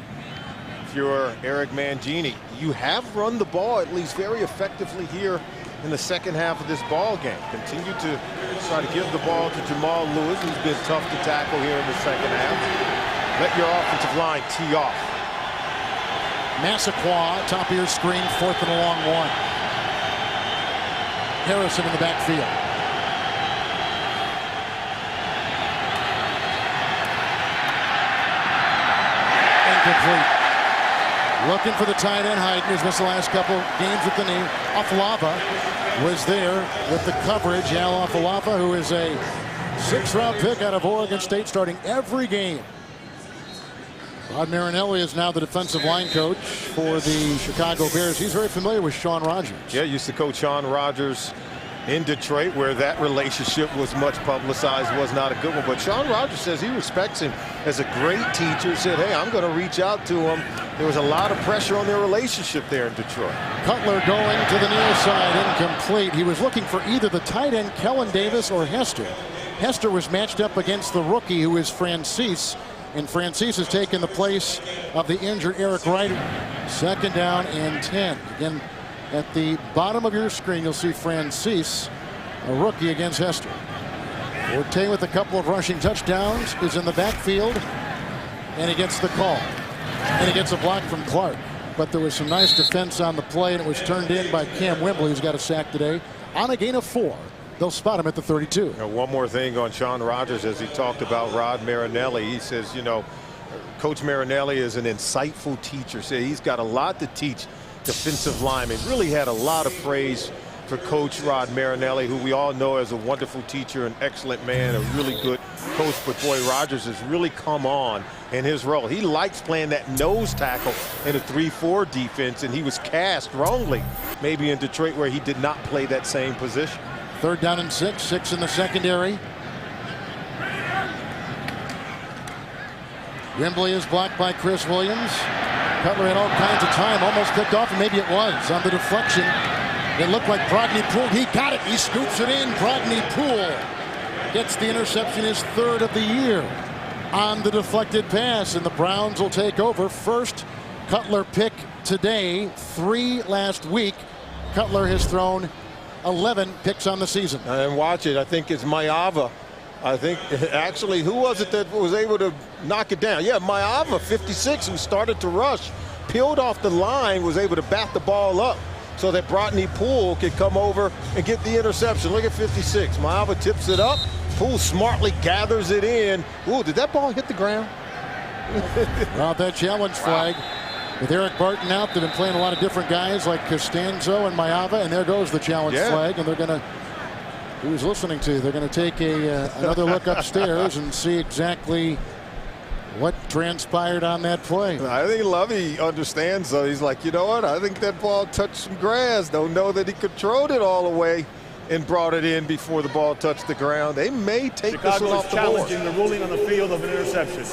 If you're Eric Mangini, you have run the ball at least very effectively here in the second half of this ball game. Continue to try to give the ball to Jamal Lewis, who's been tough to tackle here in the second half. Let your offensive line tee off. Massaquoi, top of your screen, 4th and a long 1. Harrison in the backfield. Incomplete. Looking for the tight end, Hayden, who's missed the last couple games with the knee. Afalava was there with the coverage. Al Afalava, who is a 6th-round pick out of Oregon State, starting every game. Rod Marinelli is now the defensive line coach for the Chicago Bears. He's very familiar with Shaun Rogers. Yeah, used to coach Shaun Rogers in Detroit, where that relationship was much publicized, was not a good one. But Shaun Rogers says he respects him as a great teacher. He said, hey, I'm going to reach out to him. There was a lot of pressure on their relationship there in Detroit. Cutler going to the near side, incomplete. He was looking for either the tight end, Kellen Davis, or Hester. Hester was matched up against the rookie, who is Francis. And Francis has taken the place of the injured Eric Ryder. 2nd down and 10. Again, at the bottom of your screen, you'll see Francis, a rookie, against Hester. Forte, with a couple of rushing touchdowns, is in the backfield, and he gets the call. And he gets a block from Clark. But there was some nice defense on the play, and it was turned in by Cam Wembley, who's got a sack today, on a gain of 4. They'll spot him at the 32. Now, one more thing on Shaun Rogers, as he talked about Rod Marinelli. He says, you know, Coach Marinelli is an insightful teacher. So he's got a lot to teach defensive linemen. Really had a lot of praise for Coach Rod Marinelli, who we all know as a wonderful teacher, an excellent man, a really good coach. But boy, Rogers has really come on in his role. He likes playing that nose tackle in a 3-4 defense, and he was cast wrongly maybe in Detroit, where he did not play that same position. 3rd down and 6. 6 in the secondary. Wembley is blocked by Chris Williams. Cutler had all kinds of time, almost picked off, and maybe it was on the deflection. It looked like Brodney Poole. He got it. He scoops it in. Brodney Poole gets the interception, his 3rd of the year on the deflected pass, and the Browns will take over. First Cutler pick today, 3 last week. Cutler has thrown 11 picks on the season. And watch it. I think it's Maiava. I think actually, who was it that was able to knock it down? Yeah, Maiava, 56, who started to rush, peeled off the line, was able to bat the ball up so that Brodney Poole could come over and get the interception. Look at 56. Maiava tips it up. Poole smartly gathers it in. Ooh, did that ball hit the ground? Well, that challenge flag. With Eric Barton out, they've been playing a lot of different guys like Costanzo and Maiava, and there goes the challenge flag, and they're going to, who's listening to, they're going to take another look upstairs and see exactly what transpired on that play. I think Lovey understands, though. He's like, you know what, I think that ball touched some grass. Don't know that he controlled it all the way and brought it in before the ball touched the ground. They may take this one off the board. Chicago is challenging the ruling on the field of an interception.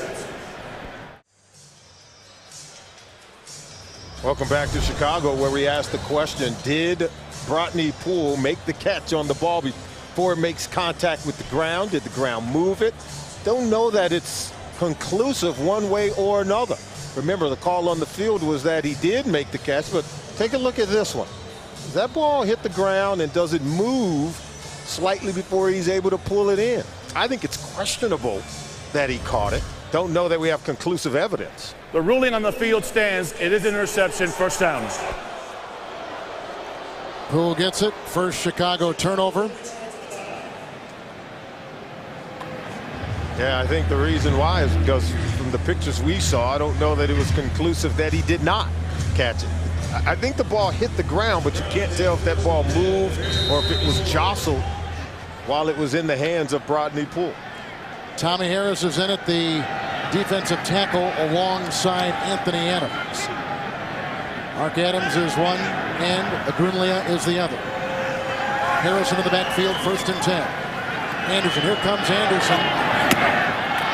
Welcome back to Chicago, where we asked the question, did Brodney Poole make the catch on the ball before it makes contact with the ground? Did the ground move it? Don't know that it's conclusive one way or another. Remember, the call on the field was that he did make the catch, but take a look at this one. Does that ball hit the ground, and does it move slightly before he's able to pull it in? I think it's questionable that he caught it. Don't know that we have conclusive evidence. The ruling on the field stands. It is an interception. 1st down. Poole gets it. First Chicago turnover. Yeah, I think the reason why is because from the pictures we saw, I don't know that it was conclusive that he did not catch it. I think the ball hit the ground, but you can't tell if that ball moved or if it was jostled while it was in the hands of Brodney Poole. Tommy Harris is in at the defensive tackle alongside Anthony Adams. Mark Adams is one end, Agrunlia is the other. Harrison in the backfield, 1st and 10. Anderson, here comes Anderson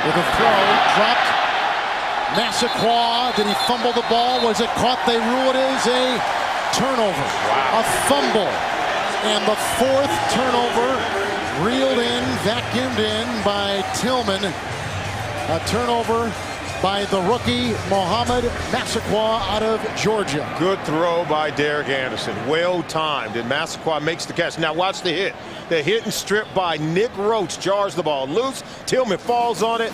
with a throw, dropped Massaquoi, did he fumble the ball? Was it caught? They rule it is a turnover. Wow. A fumble. And the fourth turnover reeled in, vacuumed in by Tillman. A turnover by the rookie Mohamed Massaquoi out of Georgia. Good throw by Derek Anderson. Well timed, and Massaquoi makes the catch. Now watch the hit. The hit and strip by Nick Roach jars the ball loose. Tillman falls on it.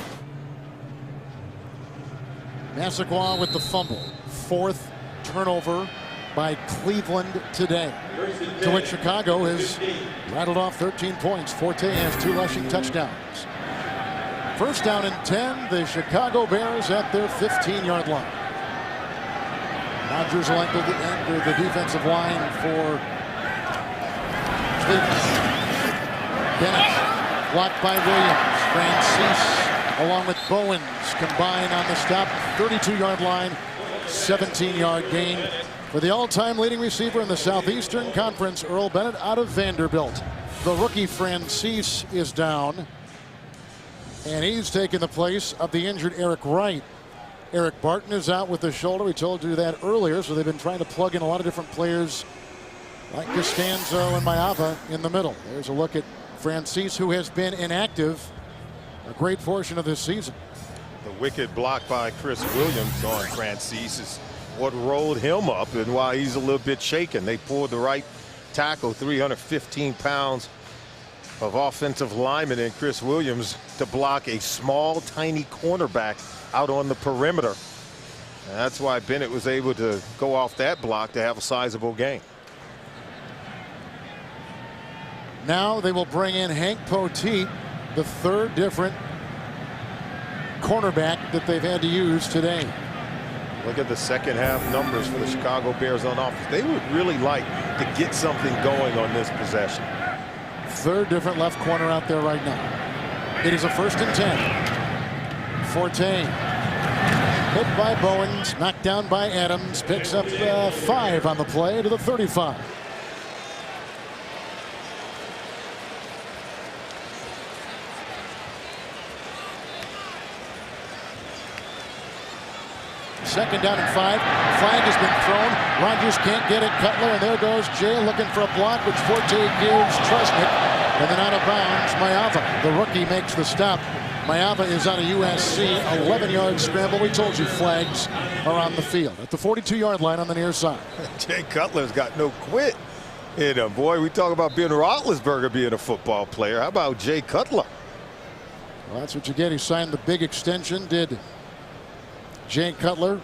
Massaquoi with the fumble. Fourth turnover by Cleveland today. To which Chicago has rattled off 13 points. Forte has 2 rushing touchdowns. First down and 10, the Chicago Bears at their 15-yard line. Rodgers will enter the defensive line for Cleveland. Bennett blocked by Williams. Francis along with Bowens combine on the stop. 32-yard line, 17-yard gain for the all-time leading receiver in the Southeastern Conference, Earl Bennett out of Vanderbilt. The rookie Francis is down, and he's taken the place of the injured Eric Wright. Eric Barton is out with the shoulder. We told you that earlier, so they've been trying to plug in a lot of different players like Costanzo and Maiava in the middle. There's a look at Francis, who has been inactive a great portion of this season. The wicked block by Chris Williams on Francis is what rolled him up, and why he's a little bit shaken. They pulled the right tackle, 315 pounds of offensive lineman in Chris Williams, to block a small, tiny cornerback out on the perimeter. And that's why Bennett was able to go off that block to have a sizable gain. Now they will bring in Hank Poteet, the third different cornerback that they've had to use today. Look at the second half numbers for the Chicago Bears on offense. They would really like to get something going on this possession. Third different left corner out there right now. It is a 1st and 10. Forte hit by Bowens, knocked down by Adams, picks up 5 on the play to the 35. Second down and 5. Flag has been thrown. Rodgers can't get it. Cutler, and there goes Jay looking for a block, which Forte gives Trusnick. And then out of bounds, Maiava. The rookie makes the stop. Maiava is out of USC. 11-yard scramble. We told you flags are on the field. At the 42-yard line on the near side. Jay Cutler's got no quit in him. Boy, we talk about Ben Roethlisberger being a football player. How about Jay Cutler? Well, that's what you get. He signed the big extension, did Jay Cutler.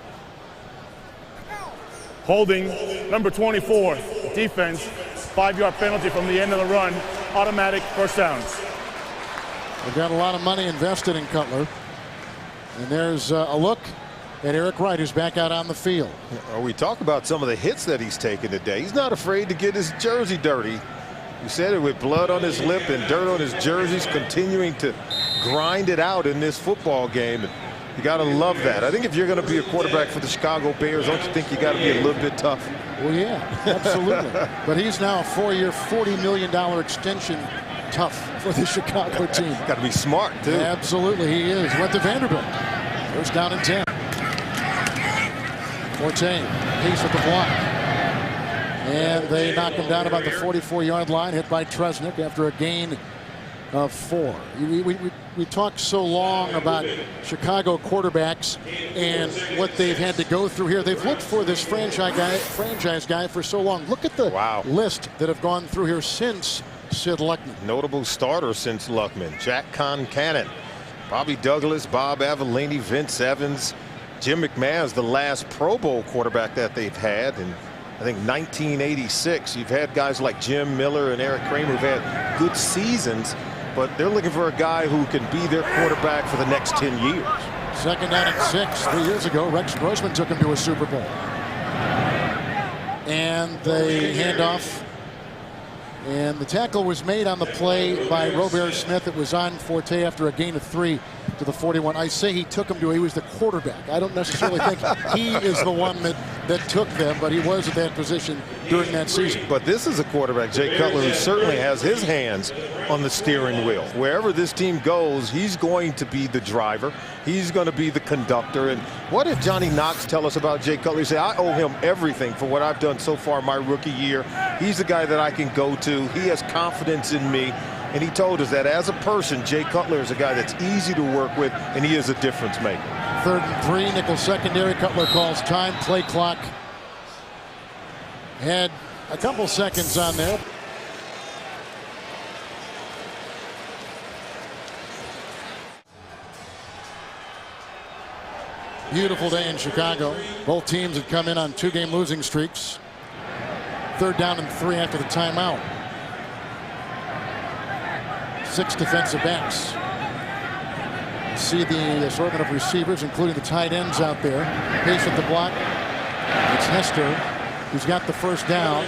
Holding number 24, defense, 5-yard penalty from the end of the run, automatic first down. They've got a lot of money invested in Cutler. And there's a look at Eric Wright, who's back out on the field. We talk about some of the hits that he's taken today. He's not afraid to get his jersey dirty. You said it, with blood on his lip and dirt on his jerseys, continuing to grind it out in this football game. You got to love that. I think if you're going to be a quarterback for the Chicago Bears, don't you think you got to be a little bit tough? Well, yeah, absolutely. But he's now a 4-year, $40 million extension tough for the Chicago team. Got to be smart, too. Absolutely, he is. Went to Vanderbilt. First down and 10. Forte, Pace with the block. And they knock him down about the 44-yard line, hit by Trusnick after a gain of 4. We talked so long about Chicago quarterbacks and what they've had to go through here. They've looked for this franchise guy for so long. Look at the list that have gone through here since Sid Luckman. Notable starter since Luckman. Jack Concannon, Bobby Douglas, Bob Avellini, Vince Evans. Jim McMahon's the last Pro Bowl quarterback that they've had. And I think 1986, you've had guys like Jim Miller and Eric Kramer who've had good seasons, but they're looking for a guy who can be their quarterback for the next 10 years. Second down and 6. 3 years ago, Rex Grossman took him to a Super Bowl. And they hand off. And the tackle was made on the play by Robert Smith. It was on Forte after a gain of 3 to the 41. I say he took him to, he was the quarterback. I don't necessarily think he is the one that that took them, but he was at that position during that season. But this is a quarterback, Jay Cutler, who certainly has his hands on the steering wheel. Wherever this team goes, he's going to be the driver. He's going to be the conductor. And what did Johnny Knox tell us about Jay Cutler? He said, I owe him everything for what I've done so far my rookie year. He's the guy that I can go to. He has confidence in me. And he told us that as a person, Jay Cutler is a guy that's easy to work with, and he is a difference maker. 3rd and 3, nickel secondary. Cutler calls time, play clock. Had a couple seconds on there. Beautiful day in Chicago. Both teams had come in on 2-game losing streaks. 3rd down and 3 after the timeout. 6 defensive backs. See the assortment of receivers, including the tight ends out there. Pace at the block. It's Hester who's got the first down.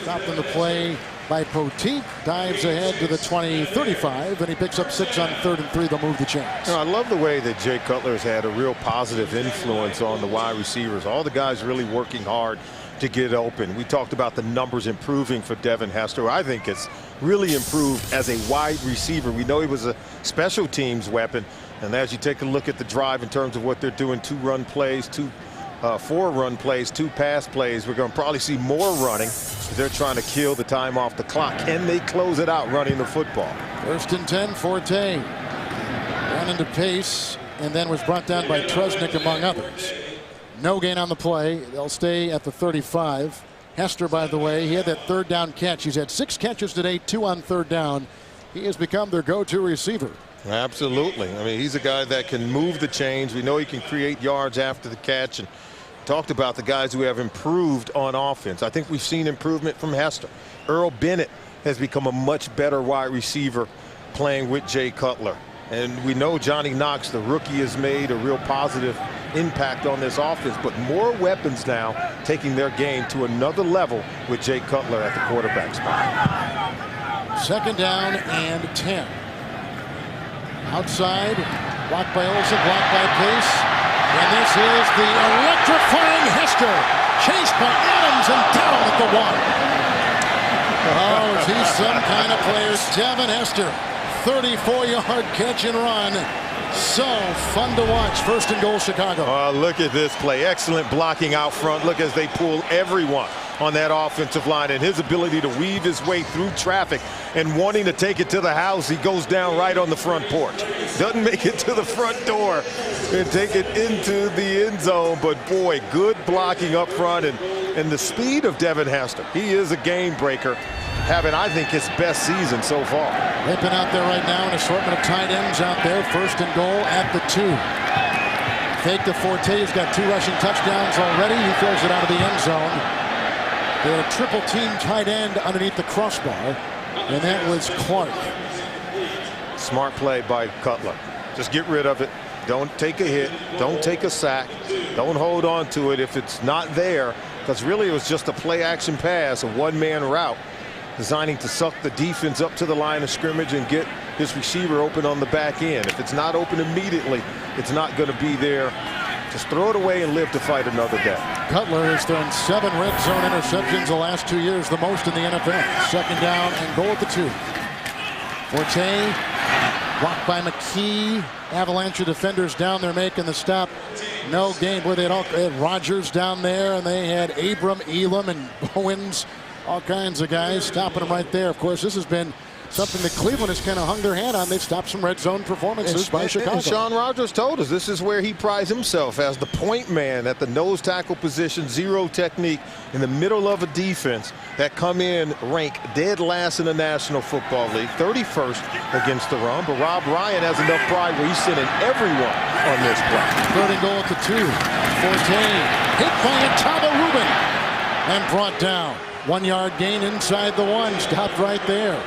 Stopped in the play by Poteet. Dives ahead to the 20-35, and he picks up 6 on 3rd and 3. They'll move the chains. I love the way that Jay Cutler has had a real positive influence on the wide receivers. All the guys really working hard to get open. We talked about the numbers improving for Devin Hester. I think it's really improved as a wide receiver. We know he was a special teams weapon, and as you take a look at the drive in terms of what they're doing, 2 run plays, 4 run plays, 2 pass plays, we're going to probably see more running. They're trying to kill the time off the clock. Can they close it out running the football? 1st and 10, Forte ran into Pace and then was brought down by Trusnick, among others. No gain on the play. They'll stay at the 35. Hester, by the way, he had that 3rd down catch. He's had 6 catches today, 2 on 3rd down. He has become their go-to receiver. Absolutely. I mean, he's a guy that can move the chains. We know he can create yards after the catch. And talked about the guys who have improved on offense. I think we've seen improvement from Hester. Earl Bennett has become a much better wide receiver playing with Jay Cutler. And we know Johnny Knox, the rookie, has made a real positive impact on this offense, but more weapons now taking their game to another level with Jay Cutler at the quarterback spot. 2nd down and 10. Outside, blocked by Olsen, blocked by Pace. And this is the electrifying Hester, chased by Adams and down at the 1. Oh, is he some kind of player? Devin Hester, 34-yard catch and run. So fun to watch. 1st and goal, Chicago. Look at this play. Excellent blocking out front. Look as they pull everyone on that offensive line, and his ability to weave his way through traffic and wanting to take it to the house. He goes down right on the front porch. Doesn't make it to the front door and take it into the end zone. But boy, good blocking up front, and the speed of Devin Hester. He is a game breaker, having, I think, his best season so far. They've been out there right now, an assortment of tight ends out there. 1st and goal at the 2. Fake to Forte. He's got 2 rushing touchdowns already. He throws it out of the end zone. They had a triple team tight end underneath the crossbar, and that was Clark. Smart play by Cutler. Just get rid of it. Don't take a hit. Don't take a sack. Don't hold on to it if it's not there, because really it was just a play action pass, a 1-man route, designing to suck the defense up to the line of scrimmage and get his receiver open on the back end. If it's not open immediately, it's not going to be there. Just throw it away and live to fight another day. Cutler has thrown 7 red zone interceptions the last 2 years, the most in the NFL. 2nd down and goal at the 2. Forte blocked by McKee. Avalanche of defenders down there making the stop. No gain. Boy, they had Rogers down there, and they had Abram, Elam, and Bowens. All kinds of guys stopping them right there. Of course, this has been something that Cleveland has kind of hung their hand on. They've stopped some red zone performances by Chicago. And Sean Rogers told us this is where he prides himself, as the point man at the nose tackle position, 0 technique in the middle of a defense that come in ranked dead last in the National Football League, 31st against the run. But Rob Ryan has enough pride where he's sending everyone on this play. 3rd and goal at the 2. Forte hit by Ataba Rubin and brought down. 1-yard gain inside the 1. Stopped right there.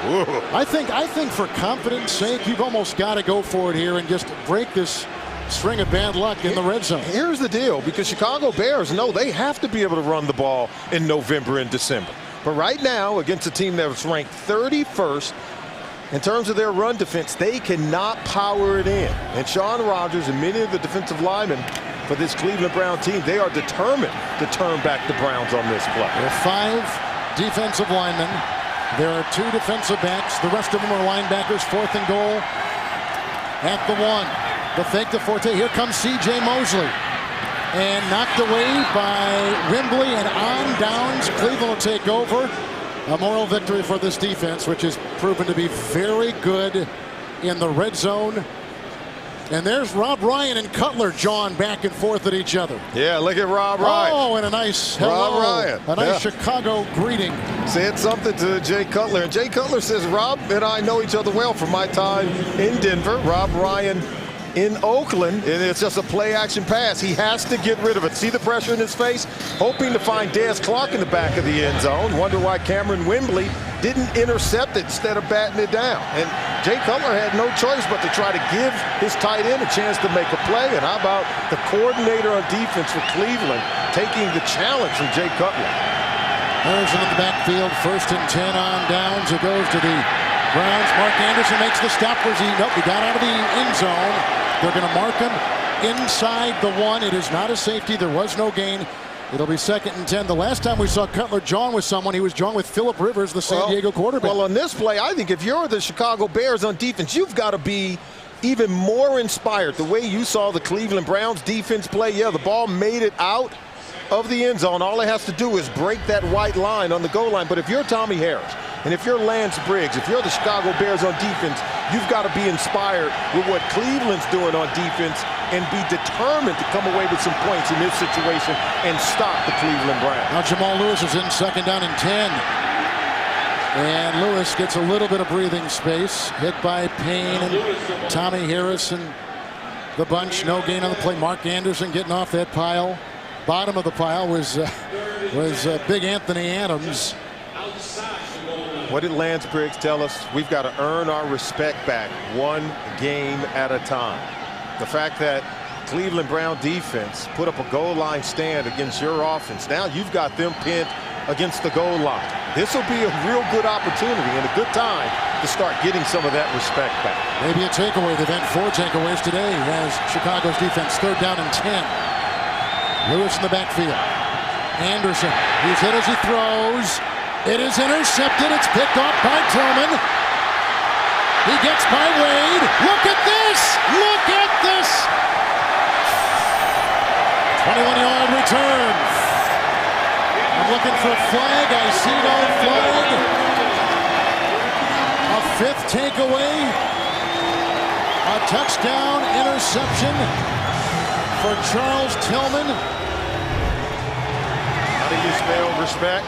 Whoa. I think for confidence sake, you've almost got to go for it here and just break this string of bad luck in the red zone. Here's the deal, because Chicago Bears know they have to be able to run the ball in November and December. But right now, against a team that's ranked 31st in terms of their run defense, they cannot power it in. And Sean Rogers and many of the defensive linemen for this Cleveland Brown team. They are determined to turn back the Browns on this play. There are 5 defensive linemen. There are 2 defensive backs. The rest of them are linebackers. 4th and goal at the 1. The fake to Forte. Here comes C.J. Mosley. And knocked away by Wembley, and on downs. Cleveland will take over. A moral victory for this defense, which has proven to be very good in the red zone. And there's Rob Ryan and Cutler jawing back and forth at each other. Yeah, look at Rob Ryan. Oh, and a nice hello. Rob Ryan. A nice Chicago greeting. Said something to Jay Cutler. And Jay Cutler says, Rob and I know each other well from my time in Denver. Rob Ryan in Oakland, and it's just a play-action pass. He has to get rid of it. See the pressure in his face? Hoping to find Dez Clark in the back of the end zone. Wonder why Cameron Wembley didn't intercept it instead of batting it down. And Jay Cutler had no choice but to try to give his tight end a chance to make a play. And how about the coordinator on defense for Cleveland taking the challenge from Jay Cutler? Harrison in the backfield, 1st and 10 on downs. It goes to the Browns. Mark Anderson makes the stop. Nope, he got out of the end zone. They're going to mark him inside the 1. It is not a safety. There was no gain. It'll be 2nd and 10. The last time we saw Cutler jawing with someone, he was jawing with Phillip Rivers, the San Diego quarterback. Well, on this play, I think if you're the Chicago Bears on defense, you've got to be even more inspired. The way you saw the Cleveland Browns defense play, yeah, the ball made it out of the end zone. All it has to do is break that white line on the goal line. But if you're Tommy Harris, and if you're Lance Briggs, if you're the Chicago Bears on defense, you've got to be inspired with what Cleveland's doing on defense and be determined to come away with some points in this situation and stop the Cleveland Browns. Now Jamal Lewis is in 2nd down and 10. And Lewis gets a little bit of breathing space. Hit by Payne and Tommy Harris and the bunch. No gain on the play. Mark Anderson getting off that pile. Bottom of the pile was Big Anthony Adams. What did Lance Briggs tell us? We've got to earn our respect back 1 game at a time. The fact that Cleveland Brown defense put up a goal line stand against your offense. Now you've got them pinned against the goal line. This will be a real good opportunity and a good time to start getting some of that respect back. Maybe a takeaway. They've had 4 takeaways today as Chicago's defense 3rd down and 10. Lewis in the backfield. Anderson, he's hit as he throws. It is intercepted. It's picked off by Tillman. He gets by Wade. Look at this! Look at this! 21-yard return. I'm looking for a flag. I see no flag. A 5th takeaway. A touchdown interception for Charles Tillman. How do you spell respect?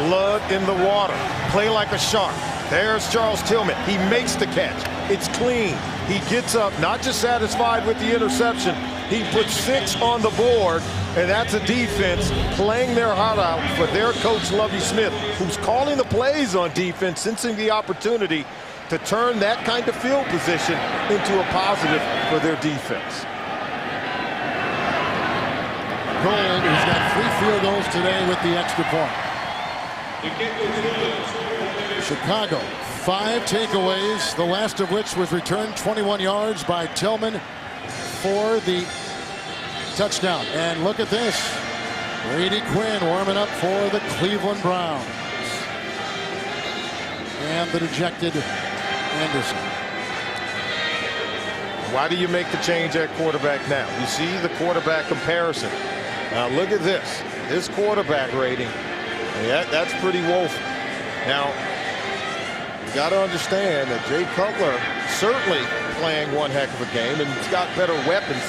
Blood in the water. Play like a shark. There's Charles Tillman. He makes the catch. It's clean. He gets up, not just satisfied with the interception. He puts 6 on the board, and that's a defense playing their heart out for their coach, Lovie Smith, who's calling the plays on defense, sensing the opportunity to turn that kind of field position into a positive for their defense. Gold has got 3 field goals today with the extra point. Chicago, 5 takeaways, the last of which was returned 21 yards by Tillman for the touchdown. And look at this. Brady Quinn warming up for the Cleveland Browns. And the dejected Anderson. Why do you make the change at quarterback now? You see the quarterback comparison. Now look at this. This quarterback rating. Yeah, that's pretty woeful. Now, you got to understand that Jay Cutler certainly playing one heck of a game, and he's got better weapons.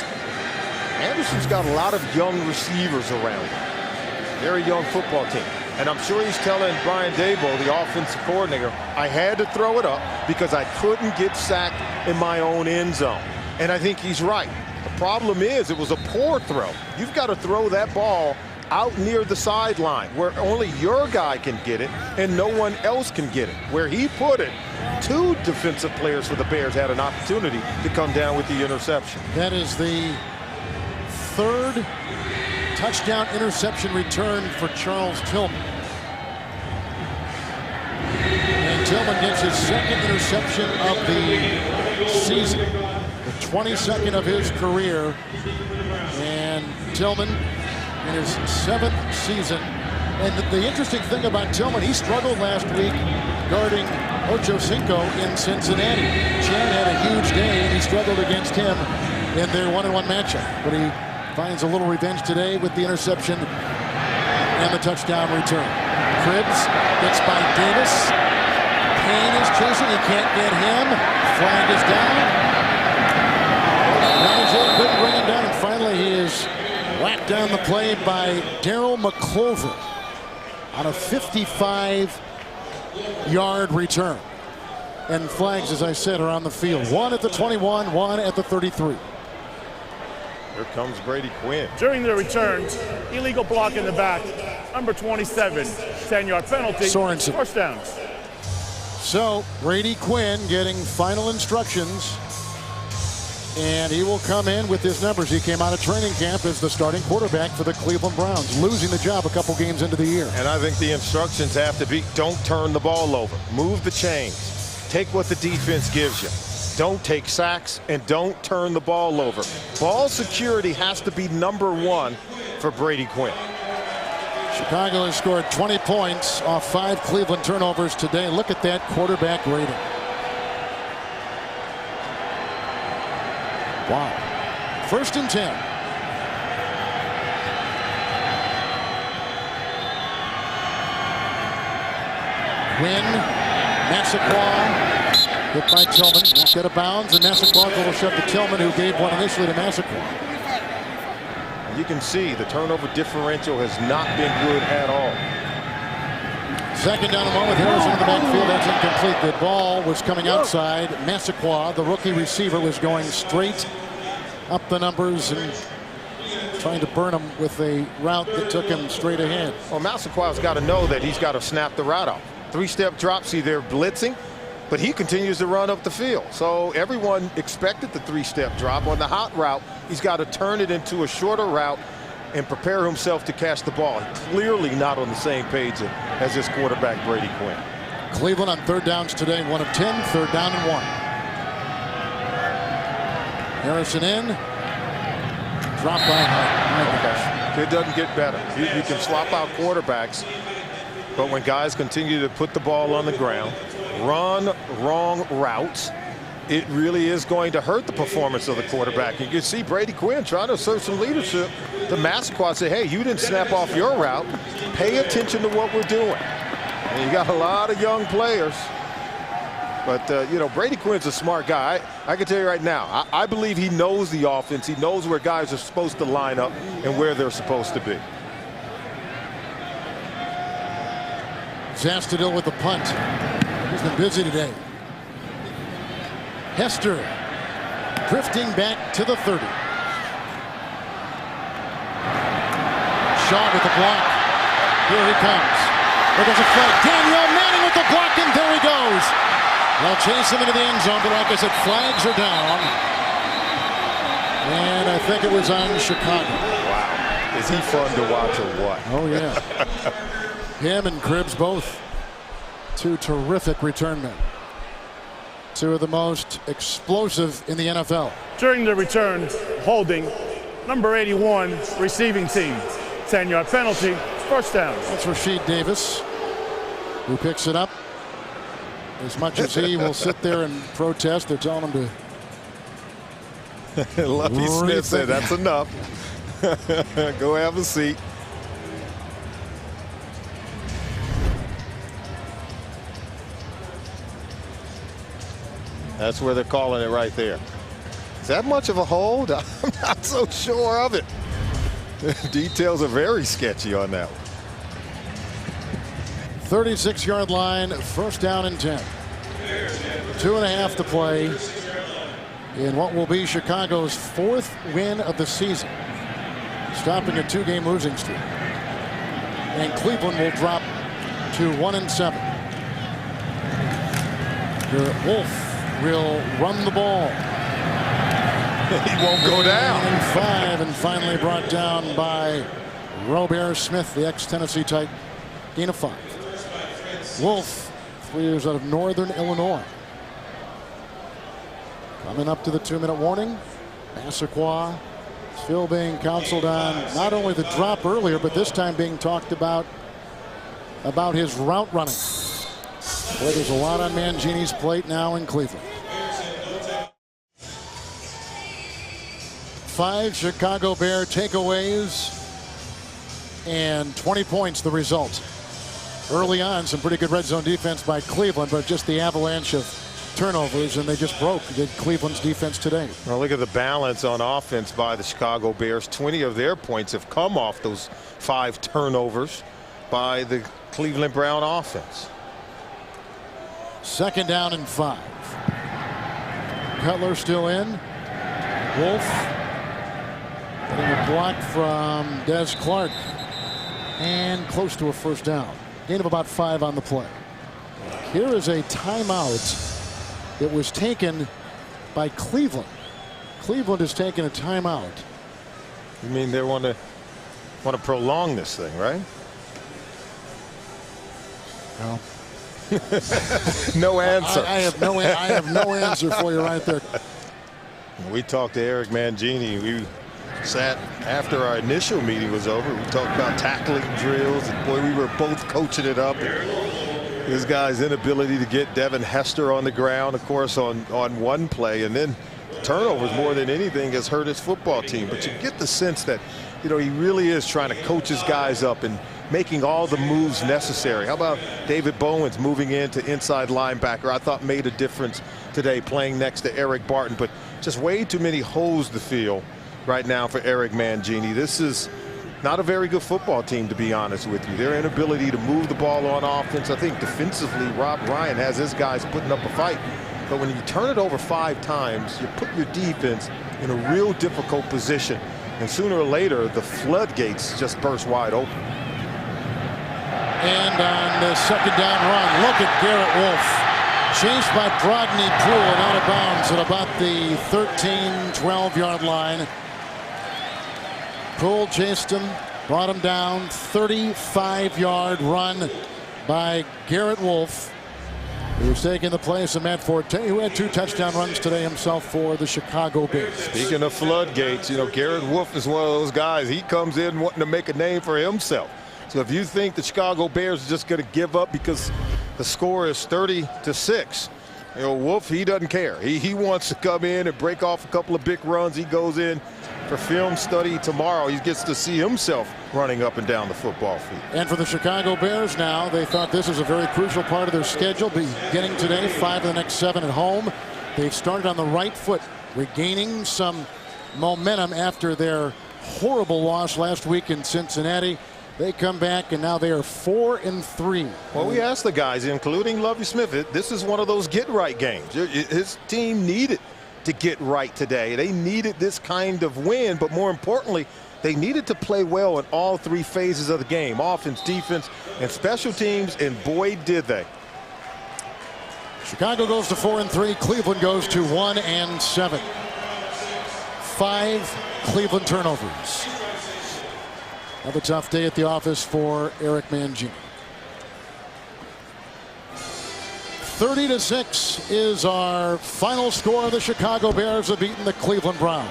Anderson's got a lot of young receivers around him. Very young football team. And I'm sure he's telling Brian Daboll, the offensive coordinator, I had to throw it up because I couldn't get sacked in my own end zone. And I think he's right. The problem is it was a poor throw. You've got to throw that ball out near the sideline where only your guy can get it and no one else can get it. Where he put it, 2 defensive players for the Bears had an opportunity to come down with the interception. That is the 3rd touchdown interception return for Charles Tillman. And Tillman gets his 2nd interception of the season, the 22nd of his career. And Tillman in his 7th season. And the interesting thing about Tillman, he struggled last week guarding Ocho Cinco in Cincinnati. Chan had a huge day, and he struggled against him in their 1-on-1 matchup. But he finds a little revenge today with the interception and the touchdown return. Cribbs gets by Davis. Payne is chasing. He can't get him. Flag is down. Nigel couldn't bring him down, and finally he is whacked down the play by Daryl McClover on a 55-yard return. And flags, as I said, are on the field. One at the 21, one at the 33. Here comes Brady Quinn. During the return, illegal block in the back. Number 27, 10-yard penalty. Sorensen. First down. So Brady Quinn getting final instructions, and he will come in with his numbers. He came out of training camp as the starting quarterback for the Cleveland Browns, losing the job a couple games into the year. And I think the instructions have to be, don't turn the ball over. Move the chains. Take what the defense gives you. Don't take sacks, and don't turn the ball over. Ball security has to be #1 for Brady Quinn. Chicago has scored 20 points off 5 Cleveland turnovers today. Look at that quarterback rating. Wow. 1st and 10. Quinn, Massaquoi, hit by Tillman, knocked out of bounds, and Massaquoi a little shove to Tillman, who gave one initially to Massaquoi. You can see the turnover differential has not been good at all. 2nd down and 1 with Harrison in the backfield. That's incomplete. The ball was coming outside. Massaquoi, the rookie receiver, was going straight up the numbers and trying to burn him with a route that took him straight ahead. Well, Massaquoi's got to know that he's got to snap the route off. 3-step drop. See, they're blitzing, but he continues to run up the field. So everyone expected the 3-step drop. On the hot route, he's got to turn it into a shorter route and prepare himself to catch the ball. Clearly not on the same page as his quarterback, Brady Quinn. Cleveland on 3rd downs today, 1 of 10, 3rd down and 1. Harrison in. Drop by Hyde. It doesn't get better. You can swap out quarterbacks, but when guys continue to put the ball on the ground, run wrong routes, it really is going to hurt the performance of the quarterback. You can see Brady Quinn trying to assert some leadership. The Massaquoi say, hey, you didn't snap off your route. Pay attention to what we're doing. And you got a lot of young players. But, you know, Brady Quinn's a smart guy. I can tell you right now, I believe he knows the offense. He knows where guys are supposed to line up and where they're supposed to be. Zastudil with the punt. He's been busy today. Hester drifting back to the 30. Shaw with the block. Here he comes. There goes a flag. Daniel Manning with the block, and there he goes. They'll chase him into the end zone, but like I said, flags are down. And I think it was on Chicago. Wow. Is he fun to watch or what? Oh, yeah. Him and Cribbs both 2 terrific return men. 2 of the most explosive in the NFL. During the return, holding, number 81, receiving team. 10-yard penalty, first down. That's Rasheed Davis, who picks it up. As much as he will sit there and protest, they're telling him to. Lovie Smith said, that's enough. Go have a seat. That's where they're calling it right there. Is that much of a hold? I'm not so sure of it. Details are very sketchy on that one. 36-yard line, 1st down and 10. 2.5 to play in what will be Chicago's 4th win of the season, stopping a 2-game losing streak. And Cleveland will drop to 1-7. Wolf will run the ball. He won't go down. 5 and finally brought down by Robert Smith, the ex-Tennessee Titan. Gain of 5. Wolf, 3 years out of Northern Illinois. Coming up to the 2-minute warning. Massaquoi Still being counseled on not only the drop earlier, but this time being talked about his route running. Boy, there's a lot on Mangini's plate now in Cleveland. 5 Chicago Bear takeaways and 20 points the result. Early on, some pretty good red zone defense by Cleveland, but just the avalanche of turnovers, and they just broke Cleveland's defense today. Well, look at the balance on offense by the Chicago Bears. 20 of their points have come off those 5 turnovers by the Cleveland Brown offense. 2nd down and 5. Cutler still in. Wolf getting a block from Des Clark and close to a 1st down. Gain of about 5 on the play. Here is a timeout that was taken by Cleveland. Cleveland has taken a timeout. You mean they want to prolong this thing, right? Well, no answer. I have no answer for you right there. We talked to Eric Mangini. We sat after our initial meeting was over. We talked about tackling drills, and boy, we were both coaching it up. This guy's inability to get Devin Hester on the ground, of course, on one play, and then turnovers more than anything has hurt his football team. But you get the sense that, he really is trying to coach his guys up and making all the moves necessary. How about David Bowens moving into inside linebacker? I thought made a difference today, playing next to Eric Barton, but just way too many holes to fill right now for Eric Mangini. This is not a very good football team, to be honest with you. Their inability to move the ball on offense. I think defensively, Rob Ryan has his guys putting up a fight. But when you turn it over 5 times, you put your defense in a real difficult position. And sooner or later, the floodgates just burst wide open. And on the 2nd down run, look at Garrett Wolf. Chased by Brodney Poole and out of bounds at about the 13, 12-yard line. Poole chased him, brought him down. 35-yard run by Garrett Wolf, who's taking the place of Matt Forte, who had 2 touchdown runs today himself for the Chicago Bears. Speaking of floodgates, Garrett Wolf is one of those guys. He comes in wanting to make a name for himself. So if you think the Chicago Bears are just going to give up because the score is 30-6, Wolf, he doesn't care. He wants to come in and break off a couple of big runs. He goes in for film study tomorrow. He gets to see himself running up and down the football field. And for the Chicago Bears now, they thought this was a very crucial part of their schedule, beginning today, 5 of the next 7 at home. They've started on the right foot, regaining some momentum after their horrible loss last week in Cincinnati. They come back, and now they are 4-3. Well, we asked the guys, including Lovie Smith, this is one of those get-right games. His team needed to get right today. They needed this kind of win, but more importantly, they needed to play well in all 3 phases of the game: offense, defense, and special teams, and boy, did they. Chicago goes to 4-3. Cleveland goes to 1-7. 5 Cleveland turnovers. Another tough day at the office for Eric Mangini. 30-6 is our final score. The Chicago Bears have beaten the Cleveland Browns.